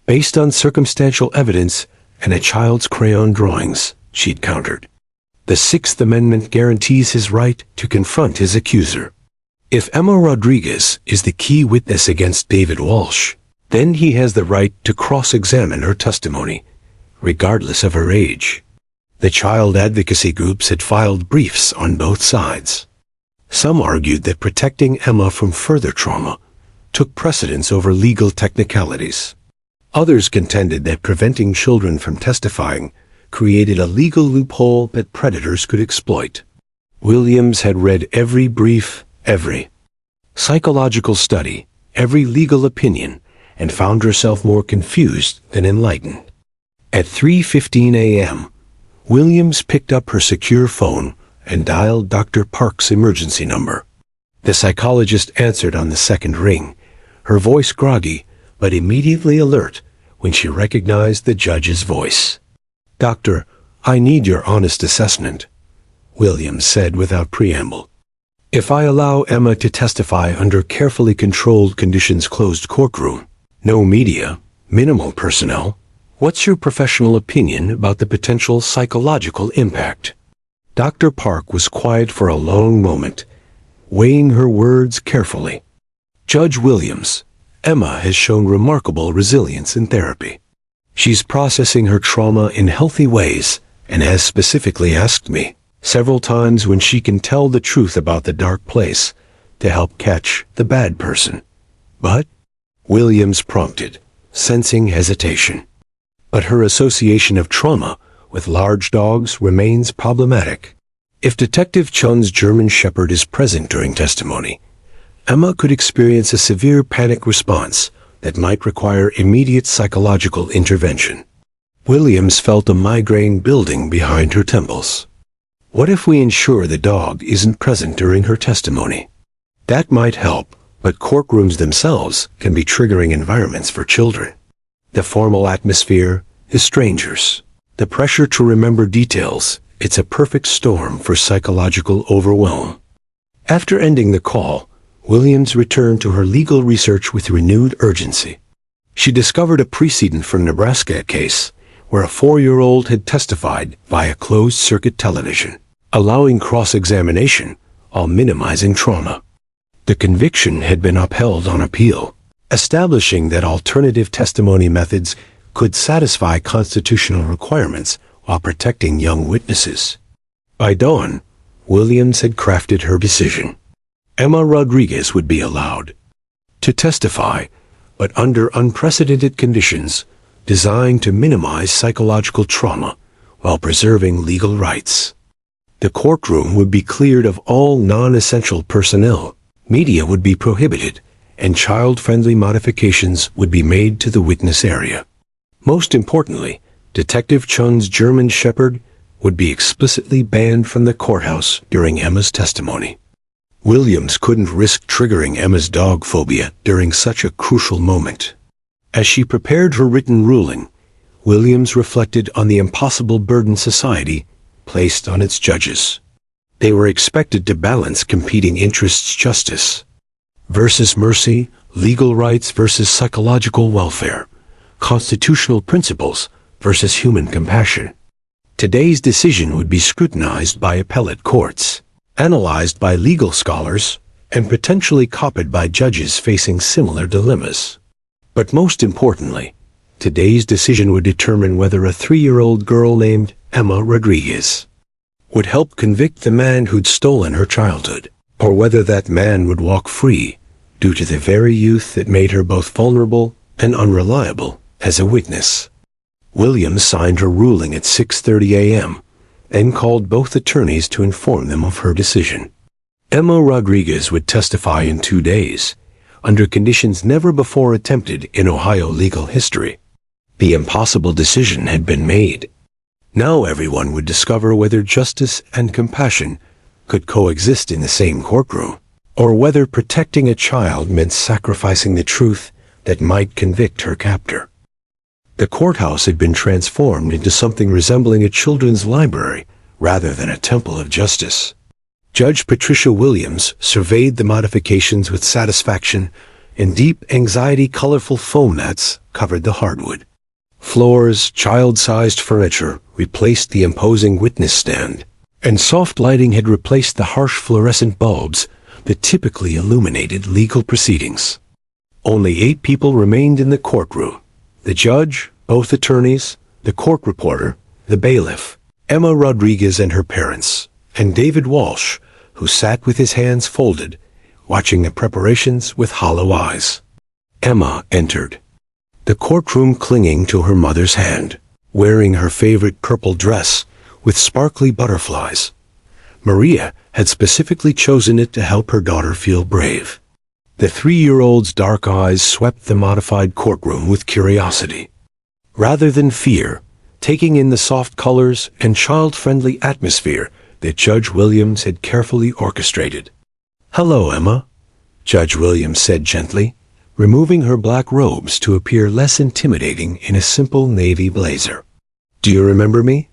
based on circumstantial evidence and a child's crayon drawings," she'd countered. "The Sixth Amendment guarantees his right to confront his accuser. If Emma Rodriguez is the key witness against David Walsh, then he has the right to cross-examine her testimony, regardless of her age." The child advocacy groups had filed briefs on both sides. Some argued that protecting Emma from further trauma took precedence over legal technicalities. Others contended that preventing children from testifying created a legal loophole that predators could exploit. Williams had read every brief, every psychological study, every legal opinion, and found herself more confused than enlightened. At 3:15 a.m., Williams picked up her secure phone and dialed Dr. Park's emergency number. The psychologist answered on the second ring, her voice groggy but immediately alert when she recognized the judge's voice. "Doctor, I need your honest assessment," Williams said without preamble. "If I allow Emma to testify under carefully controlled conditions, closed courtroom, no media, minimal personnel, what's your professional opinion about the potential psychological impact?" Dr. Park was quiet for a long moment, weighing her words carefully. "Judge Williams, Emma has shown remarkable resilience in therapy. She's processing her trauma in healthy ways and has specifically asked me several times when she can tell the truth about the dark place to help catch the bad person." "But," Williams prompted, sensing hesitation. "But her association of trauma with large dogs remains problematic. If Detective Chun's German Shepherd is present during testimony, Emma could experience a severe panic response that might require immediate psychological intervention." Williams felt a migraine building behind her temples. "What if we ensure the dog isn't present during her testimony?" "That might help, but courtrooms themselves can be triggering environments for children. The formal atmosphere, the strangers, the pressure to remember details, it's a perfect storm for psychological overwhelm." After ending the call, Williams returned to her legal research with renewed urgency. She discovered a precedent from Nebraska case where a 4-year-old had testified via closed-circuit television, allowing cross-examination while minimizing trauma. The conviction had been upheld on appeal, establishing that alternative testimony methods could satisfy constitutional requirements while protecting young witnesses. By dawn, Williams had crafted her decision. Emma Rodriguez would be allowed to testify, but under unprecedented conditions designed to minimize psychological trauma while preserving legal rights. The courtroom would be cleared of all non-essential personnel, media would be prohibited, and child-friendly modifications would be made to the witness area. Most importantly, Detective Chun's German Shepherd would be explicitly banned from the courthouse during Emma's testimony. Williams couldn't risk triggering Emma's dog phobia during such a crucial moment. As she prepared her written ruling, Williams reflected on the impossible burden society placed on its judges. They were expected to balance competing interests: justice versus mercy, legal rights versus psychological welfare, constitutional principles versus human compassion. Today's decision would be scrutinized by appellate courts, analyzed by legal scholars, and potentially copied by judges facing similar dilemmas. But most importantly, today's decision would determine whether a 3-year-old girl named Emma Rodriguez would help convict the man who'd stolen her childhood, or whether that man would walk free due to the very youth that made her both vulnerable and unreliable as a witness. Williams signed her ruling at 6:30 a.m. and called both attorneys to inform them of her decision. Emma Rodriguez would testify in 2 days, under conditions never before attempted in Ohio legal history. The impossible decision had been made. Now everyone would discover whether justice and compassion could coexist in the same courtroom, or whether protecting a child meant sacrificing the truth that might convict her captor. The courthouse had been transformed into something resembling a children's library rather than a temple of justice. Judge Patricia Williams surveyed the modifications with satisfaction, and deep anxiety colorful foam mats covered the hardwood. Floors, child-sized furniture replaced the imposing witness stand, and soft lighting had replaced the harsh fluorescent bulbs that typically illuminated legal proceedings. Only 8 people remained in the courtroom: the judge, both attorneys, the court reporter, the bailiff, Emma Rodriguez and her parents, and David Walsh, who sat with his hands folded, watching the preparations with hollow eyes. Emma entered the courtroom clinging to her mother's hand, wearing her favorite purple dress with sparkly butterflies. Maria had specifically chosen it to help her daughter feel brave. The 3-year-old's dark eyes swept the modified courtroom with curiosity, rather than fear, taking in the soft colors and child-friendly atmosphere that Judge Williams had carefully orchestrated. "Hello, Emma," Judge Williams said gently, removing her black robes to appear less intimidating in a simple navy blazer. "Do you remember me?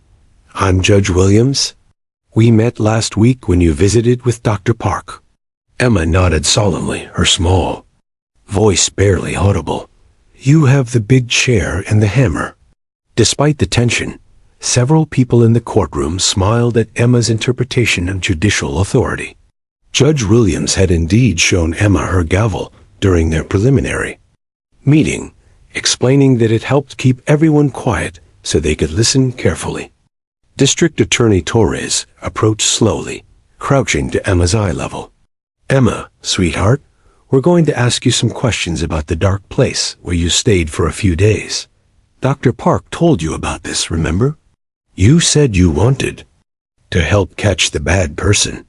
I'm Judge Williams. We met last week when you visited with Dr. Park." Emma nodded solemnly, her small voice barely audible. "You have the big chair and the hammer." Despite the tension, several people in the courtroom smiled at Emma's interpretation of judicial authority. Judge Williams had indeed shown Emma her gavel during their preliminary meeting, explaining that it helped keep everyone quiet so they could listen carefully. District Attorney Torres approached slowly, crouching to Emma's eye level. "Emma, sweetheart, we're going to ask you some questions about the dark place where you stayed for a few days. Dr. Park told you about this, remember? You said you wanted to help catch the bad person."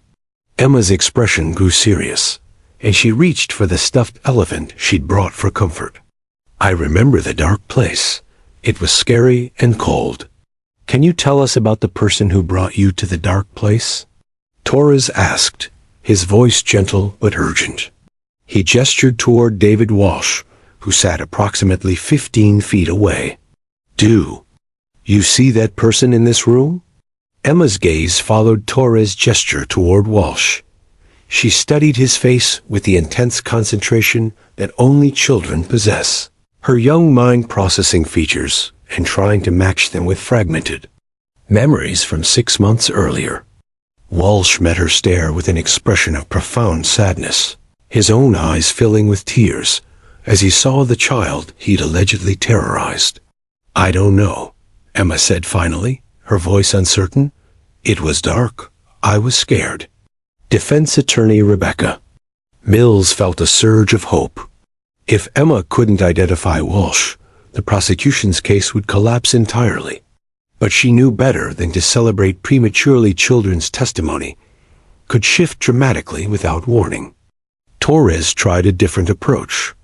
Emma's expression grew serious, and she reached for the stuffed elephant she'd brought for comfort. "I remember the dark place. It was scary and cold. Can you tell us about the person who brought you to the dark place?" Torres asked, his voice gentle but urgent. He gestured toward David Walsh, who sat approximately 15 feet away. "Do you see that person in this room?" Emma's gaze followed Torres' gesture toward Walsh. She studied his face with the intense concentration that only children possess, her young mind processing features and trying to match them with fragmented memories from 6 months earlier. Walsh met her stare with an expression of profound sadness, his own eyes filling with tears as he saw the child he'd allegedly terrorized. "I don't know," Emma said finally, her voice uncertain. "It was dark. I was scared." Defense attorney Rebecca Mills felt a surge of hope. If Emma couldn't identify Walsh, the prosecution's case would collapse entirely. But she knew better than to celebrate prematurely. Children's testimony could shift dramatically without warning. Torres tried a different approach.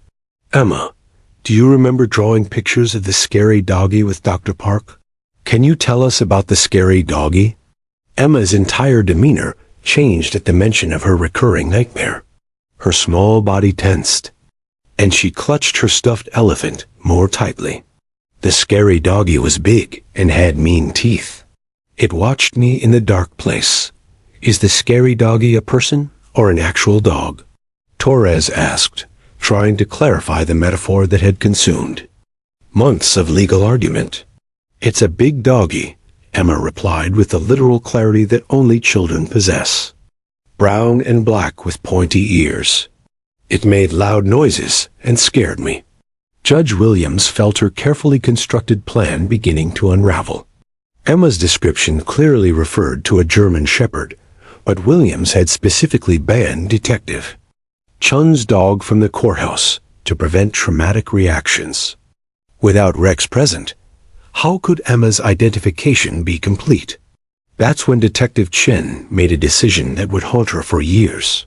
"Emma, do you remember drawing pictures of the scary doggy with Dr. Park? Can you tell us about the scary doggy?" Emma's entire demeanor changed at the mention of her recurring nightmare. Her small body tensed, and she clutched her stuffed elephant more tightly. The scary doggy was big and had mean teeth. "It watched me in the dark place. Is the scary doggy a person or an actual dog?" Torres asked, trying to clarify the metaphor that had consumed months of legal argument. "It's a big doggy," Emma replied with the literal clarity that only children possess. "Brown and black with pointy ears. It made loud noises and scared me." Judge Williams felt her carefully constructed plan beginning to unravel. Emma's description clearly referred to a German Shepherd, but Williams had specifically banned Detective Chun's dog from the courthouse to prevent traumatic reactions. Without Rex present, how could Emma's identification be complete? That's when Detective Chen made a decision that would haunt her for years.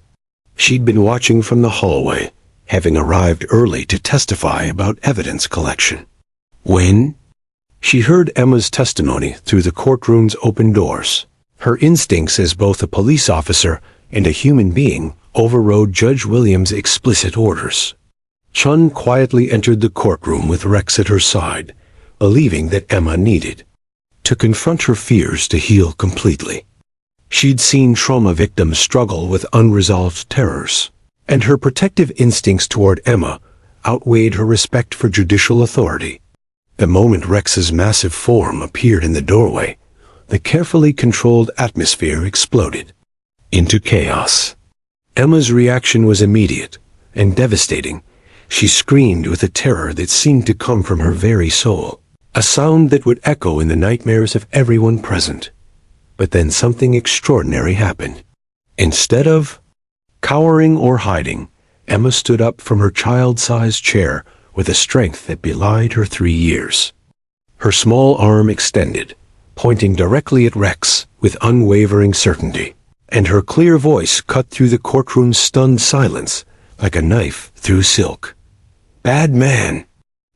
She'd been watching from the hallway, having arrived early to testify about evidence collection. When she heard Emma's testimony through the courtroom's open doors, her instincts as both a police officer and a human being overrode Judge Williams' explicit orders. Chun quietly entered the courtroom with Rex at her side, believing that Emma needed to confront her fears to heal completely. She'd seen trauma victims struggle with unresolved terrors, and her protective instincts toward Emma outweighed her respect for judicial authority. The moment Rex's massive form appeared in the doorway, the carefully controlled atmosphere exploded into chaos. Emma's reaction was immediate and devastating. She screamed with a terror that seemed to come from her very soul, a sound that would echo in the nightmares of everyone present. But then something extraordinary happened. Instead of cowering or hiding, Emma stood up from her child-sized chair with a strength that belied her 3 years. Her small arm extended, pointing directly at Rex with unwavering certainty, and her clear voice cut through the courtroom's stunned silence like a knife through silk. "Bad man."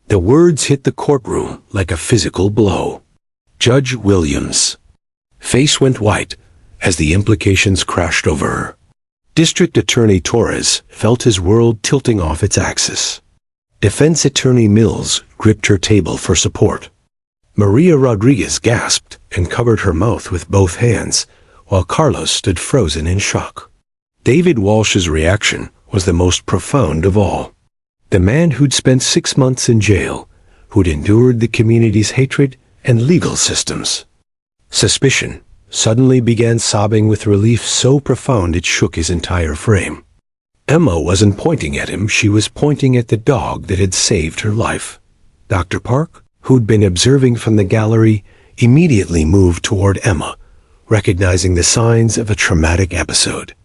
The words hit the courtroom like a physical blow. Judge Williams' face went white as the implications crashed over her. District Attorney Torres felt his world tilting off its axis. Defense Attorney Mills gripped her table for support. Maria Rodriguez gasped and covered her mouth with both hands, while Carlos stood frozen in shock. David Walsh's reaction was the most profound of all. The man who'd spent 6 months in jail, who'd endured the community's hatred and legal systems. Suspicion suddenly began sobbing with relief so profound it shook his entire frame. Emma wasn't pointing at him, she was pointing at the dog that had saved her life. Dr. Park, who'd been observing from the gallery, immediately moved toward Emma, recognizing the signs of a traumatic episode.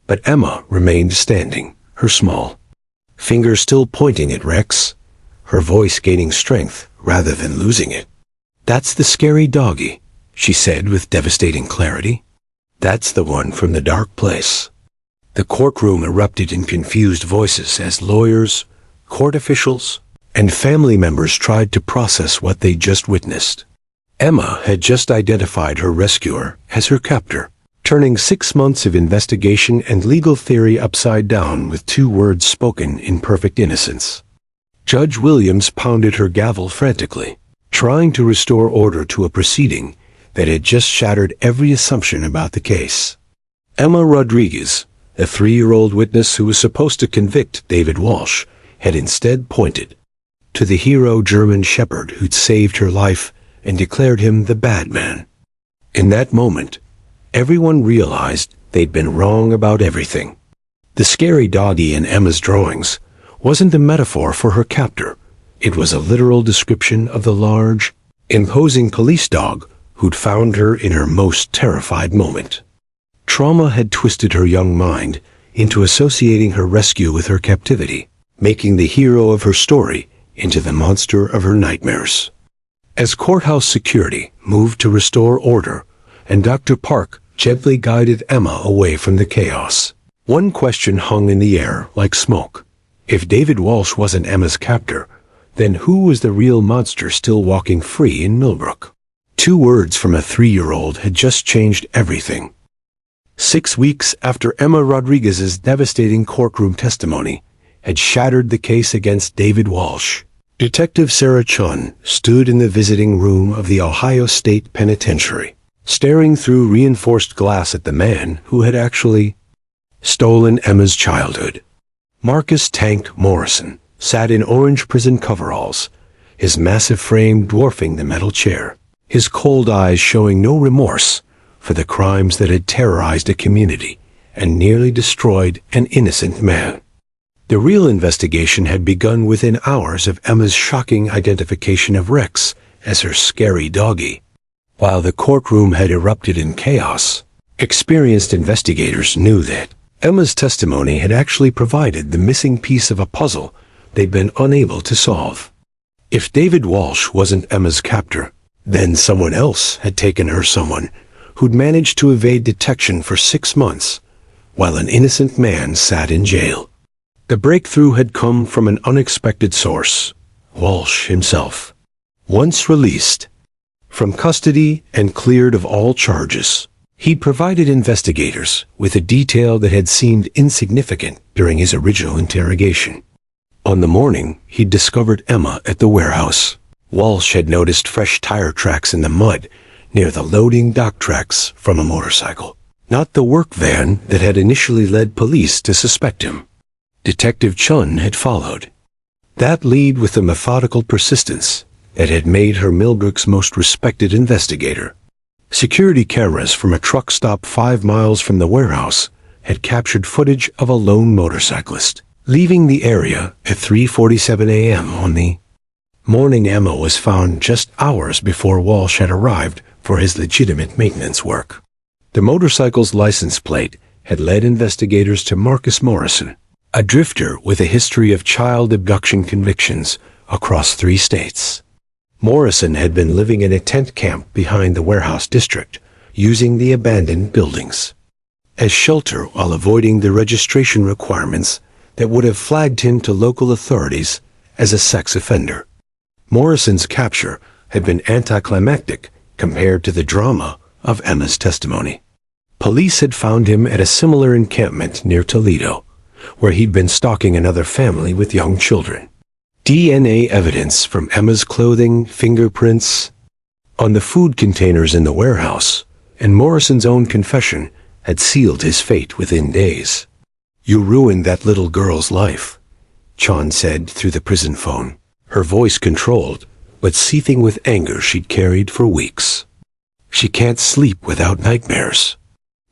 But Emma remained standing, her small fingers still pointing at Rex, her voice gaining strength rather than losing it. "That's the scary doggy," she said with devastating clarity. "That's the one from the dark place." The courtroom erupted in confused voices as lawyers, court officials, and family members tried to process what they'd just witnessed. Emma had just identified her rescuer as her captor, turning 6 months of investigation and legal theory upside down with 2 words spoken in perfect innocence. Judge Williams pounded her gavel frantically, trying to restore order to a proceeding that had just shattered every assumption about the case. Emma Rodriguez, a 3-year-old witness who was supposed to convict David Walsh, had instead pointed to the hero German shepherd who'd saved her life and declared him the bad man. In that moment, everyone realized they'd been wrong about everything. The scary doggy in Emma's drawings wasn't a metaphor for her captor. It was a literal description of the large, imposing police dog who'd found her in her most terrified moment. Trauma had twisted her young mind into associating her rescue with her captivity, making the hero of her story into the monster of her nightmares. As courthouse security moved to restore order, and Dr. Park gently guided Emma away from the chaos, one question hung in the air like smoke. If David Walsh wasn't Emma's captor, then who was the real monster still walking free in Millbrook? 2 words from a 3-year-old had just changed everything. 6 weeks after Emma Rodriguez's devastating courtroom testimony had shattered the case against David Walsh, Detective Sarah Chun stood in the visiting room of the Ohio State Penitentiary, staring through reinforced glass at the man who had actually stolen Emma's childhood. Marcus Tank Morrison sat in orange prison coveralls, his massive frame dwarfing the metal chair, his cold eyes showing no remorse for the crimes that had terrorized a community and nearly destroyed an innocent man. The real investigation had begun within hours of Emma's shocking identification of Rex as her scary doggy. While the courtroom had erupted in chaos, experienced investigators knew that Emma's testimony had actually provided the missing piece of a puzzle they'd been unable to solve. If David Walsh wasn't Emma's captor, then someone else had taken her, someone who'd managed to evade detection for 6 months, while an innocent man sat in jail. The breakthrough had come from an unexpected source, Walsh himself. Once released from custody and cleared of all charges, he provided investigators with a detail that had seemed insignificant during his original interrogation. On the morning he'd discovered Emma at the warehouse, Walsh had noticed fresh tire tracks in the mud near the loading dock tracks from a motorcycle, not the work van that had initially led police to suspect him. Detective Chun had followed that lead with the methodical persistence that had made her Millbrook's most respected investigator. Security cameras from a truck stop 5 miles from the warehouse had captured footage of a lone motorcyclist leaving the area at 3:47 a.m. on the morning Emma was found, just hours before Walsh had arrived for his legitimate maintenance work. The motorcycle's license plate had led investigators to Marcus Morrison, a drifter with a history of child abduction convictions across 3 states. Morrison had been living in a tent camp behind the warehouse district, using the abandoned buildings as shelter while avoiding the registration requirements that would have flagged him to local authorities as a sex offender. Morrison's capture had been anticlimactic compared to the drama of Emma's testimony. Police had found him at a similar encampment near Toledo, where he'd been stalking another family with young children. DNA evidence from Emma's clothing, fingerprints on the food containers in the warehouse, and Morrison's own confession had sealed his fate within days. "You ruined that little girl's life," Chun said through the prison phone, her voice controlled, but seething with anger she'd carried for weeks. "She can't sleep without nightmares.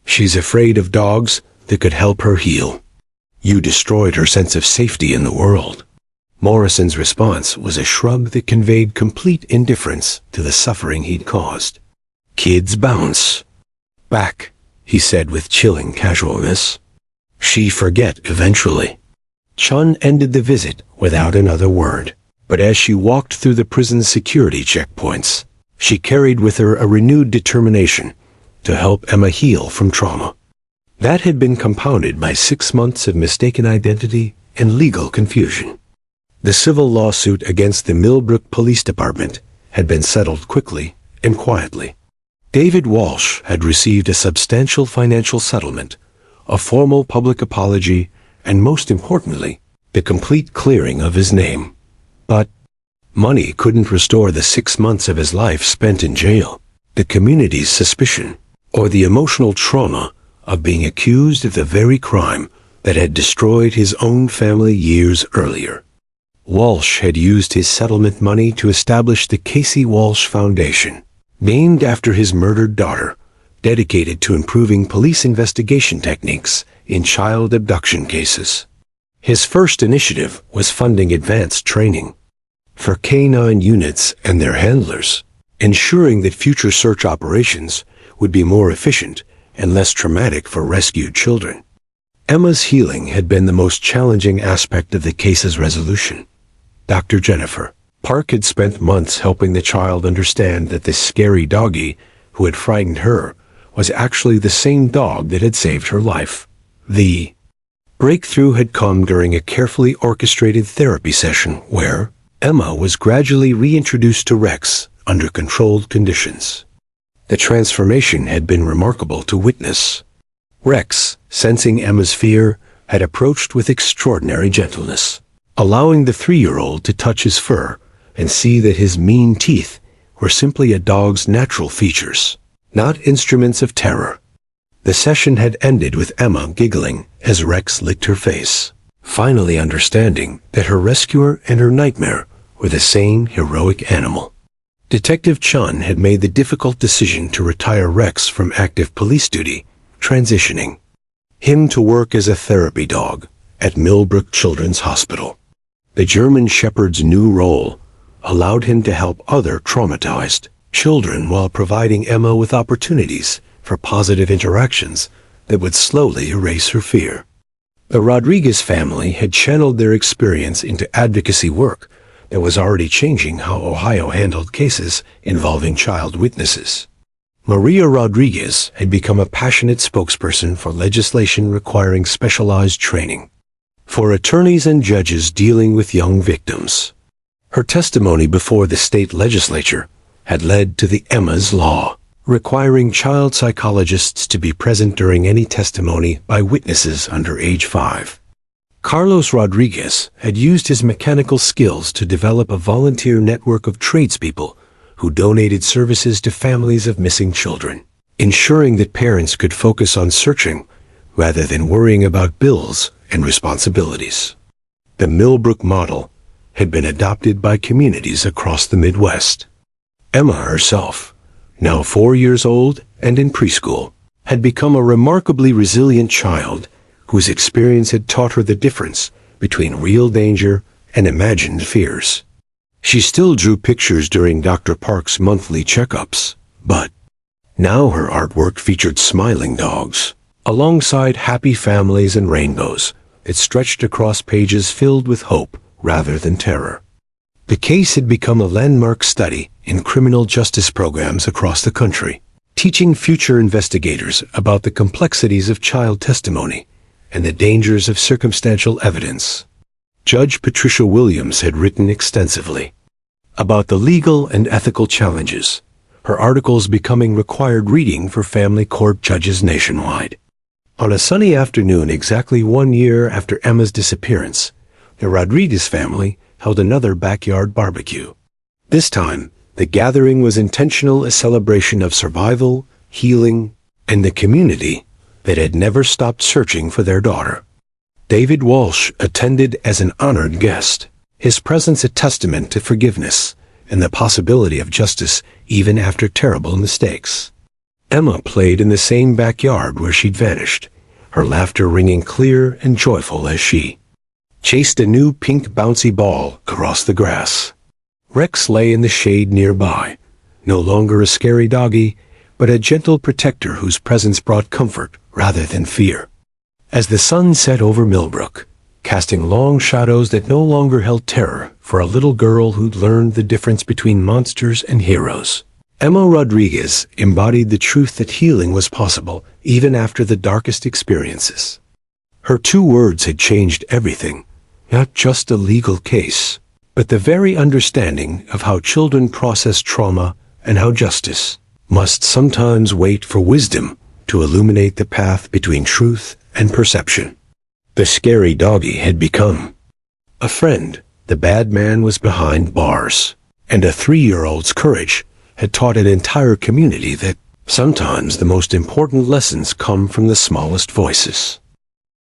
She's afraid of dogs that could help her heal. You destroyed her sense of safety in the world." Morrison's response was a shrug that conveyed complete indifference to the suffering he'd caused. "Kids bounce back," he said with chilling casualness. "She forget eventually." Chun ended the visit without another word, but as she walked through the prison's security checkpoints, she carried with her a renewed determination to help Emma heal from trauma. That had been compounded by 6 months of mistaken identity and legal confusion. The civil lawsuit against the Millbrook Police Department had been settled quickly and quietly. David Walsh had received a substantial financial settlement, a formal public apology, and most importantly, the complete clearing of his name. But money couldn't restore the 6 months of his life spent in jail, the community's suspicion, or the emotional trauma of being accused of the very crime that had destroyed his own family years earlier. Walsh had used his settlement money to establish the Casey Walsh Foundation, named after his murdered daughter, dedicated to improving police investigation techniques in child abduction cases. His first initiative was funding advanced training for K-9 units and their handlers, ensuring that future search operations would be more efficient and less traumatic for rescued children. Emma's healing had been the most challenging aspect of the case's resolution. Dr. Jennifer Park had spent months helping the child understand that the scary doggy who had frightened her was actually the same dog that had saved her life. The breakthrough had come during a carefully orchestrated therapy session where Emma was gradually reintroduced to Rex under controlled conditions. The transformation had been remarkable to witness. Rex, sensing Emma's fear, had approached with extraordinary gentleness, allowing the 3-year-old to touch his fur and see that his mean teeth were simply a dog's natural features, not instruments of terror. The session had ended with Emma giggling as Rex licked her face, finally understanding that her rescuer and her nightmare were the same heroic animal. Detective Chun had made the difficult decision to retire Rex from active police duty, transitioning him to work as a therapy dog at Millbrook Children's Hospital. The German Shepherd's new role allowed him to help other traumatized children while providing Emma with opportunities for positive interactions that would slowly erase her fear. The Rodriguez family had channeled their experience into advocacy work that was already changing how Ohio handled cases involving child witnesses. Maria Rodriguez had become a passionate spokesperson for legislation requiring specialized training for attorneys and judges dealing with young victims. Her testimony before the state legislature had led to the Emma's Law, requiring child psychologists to be present during any testimony by witnesses under age 5. Carlos Rodriguez had used his mechanical skills to develop a volunteer network of tradespeople who donated services to families of missing children, ensuring that parents could focus on searching rather than worrying about bills and responsibilities. The Millbrook model had been adopted by communities across the Midwest. Emma herself, now 4 years old and in preschool, had become a remarkably resilient child whose experience had taught her the difference between real danger and imagined fears. She still drew pictures during Dr. Park's monthly checkups, but now her artwork featured smiling dogs, alongside happy families and rainbows. It stretched across pages filled with hope rather than terror. The case had become a landmark study in criminal justice programs across the country, teaching future investigators about the complexities of child testimony and the dangers of circumstantial evidence. Judge Patricia Williams had written extensively about the legal and ethical challenges, her articles becoming required reading for family court judges nationwide. On a sunny afternoon exactly 1 year after Emma's disappearance, the Rodriguez family held another backyard barbecue. This time, the gathering was intentional, a celebration of survival, healing, and the community that had never stopped searching for their daughter. David Walsh attended as an honored guest, his presence a testament to forgiveness and the possibility of justice even after terrible mistakes. Emma played in the same backyard where she'd vanished, her laughter ringing clear and joyful as she chased a new pink bouncy ball across the grass. Rex lay in the shade nearby, no longer a scary doggy, but a gentle protector whose presence brought comfort rather than fear. As the sun set over Millbrook, casting long shadows that no longer held terror for a little girl who'd learned the difference between monsters and heroes, Emma Rodriguez embodied the truth that healing was possible even after the darkest experiences. Her 2 words had changed everything, not just a legal case, but the very understanding of how children process trauma and how justice must sometimes wait for wisdom to illuminate the path between truth and perception. The scary doggy had become a friend. The bad man was behind bars, and a 3-year-old's courage had taught an entire community that sometimes the most important lessons come from the smallest voices.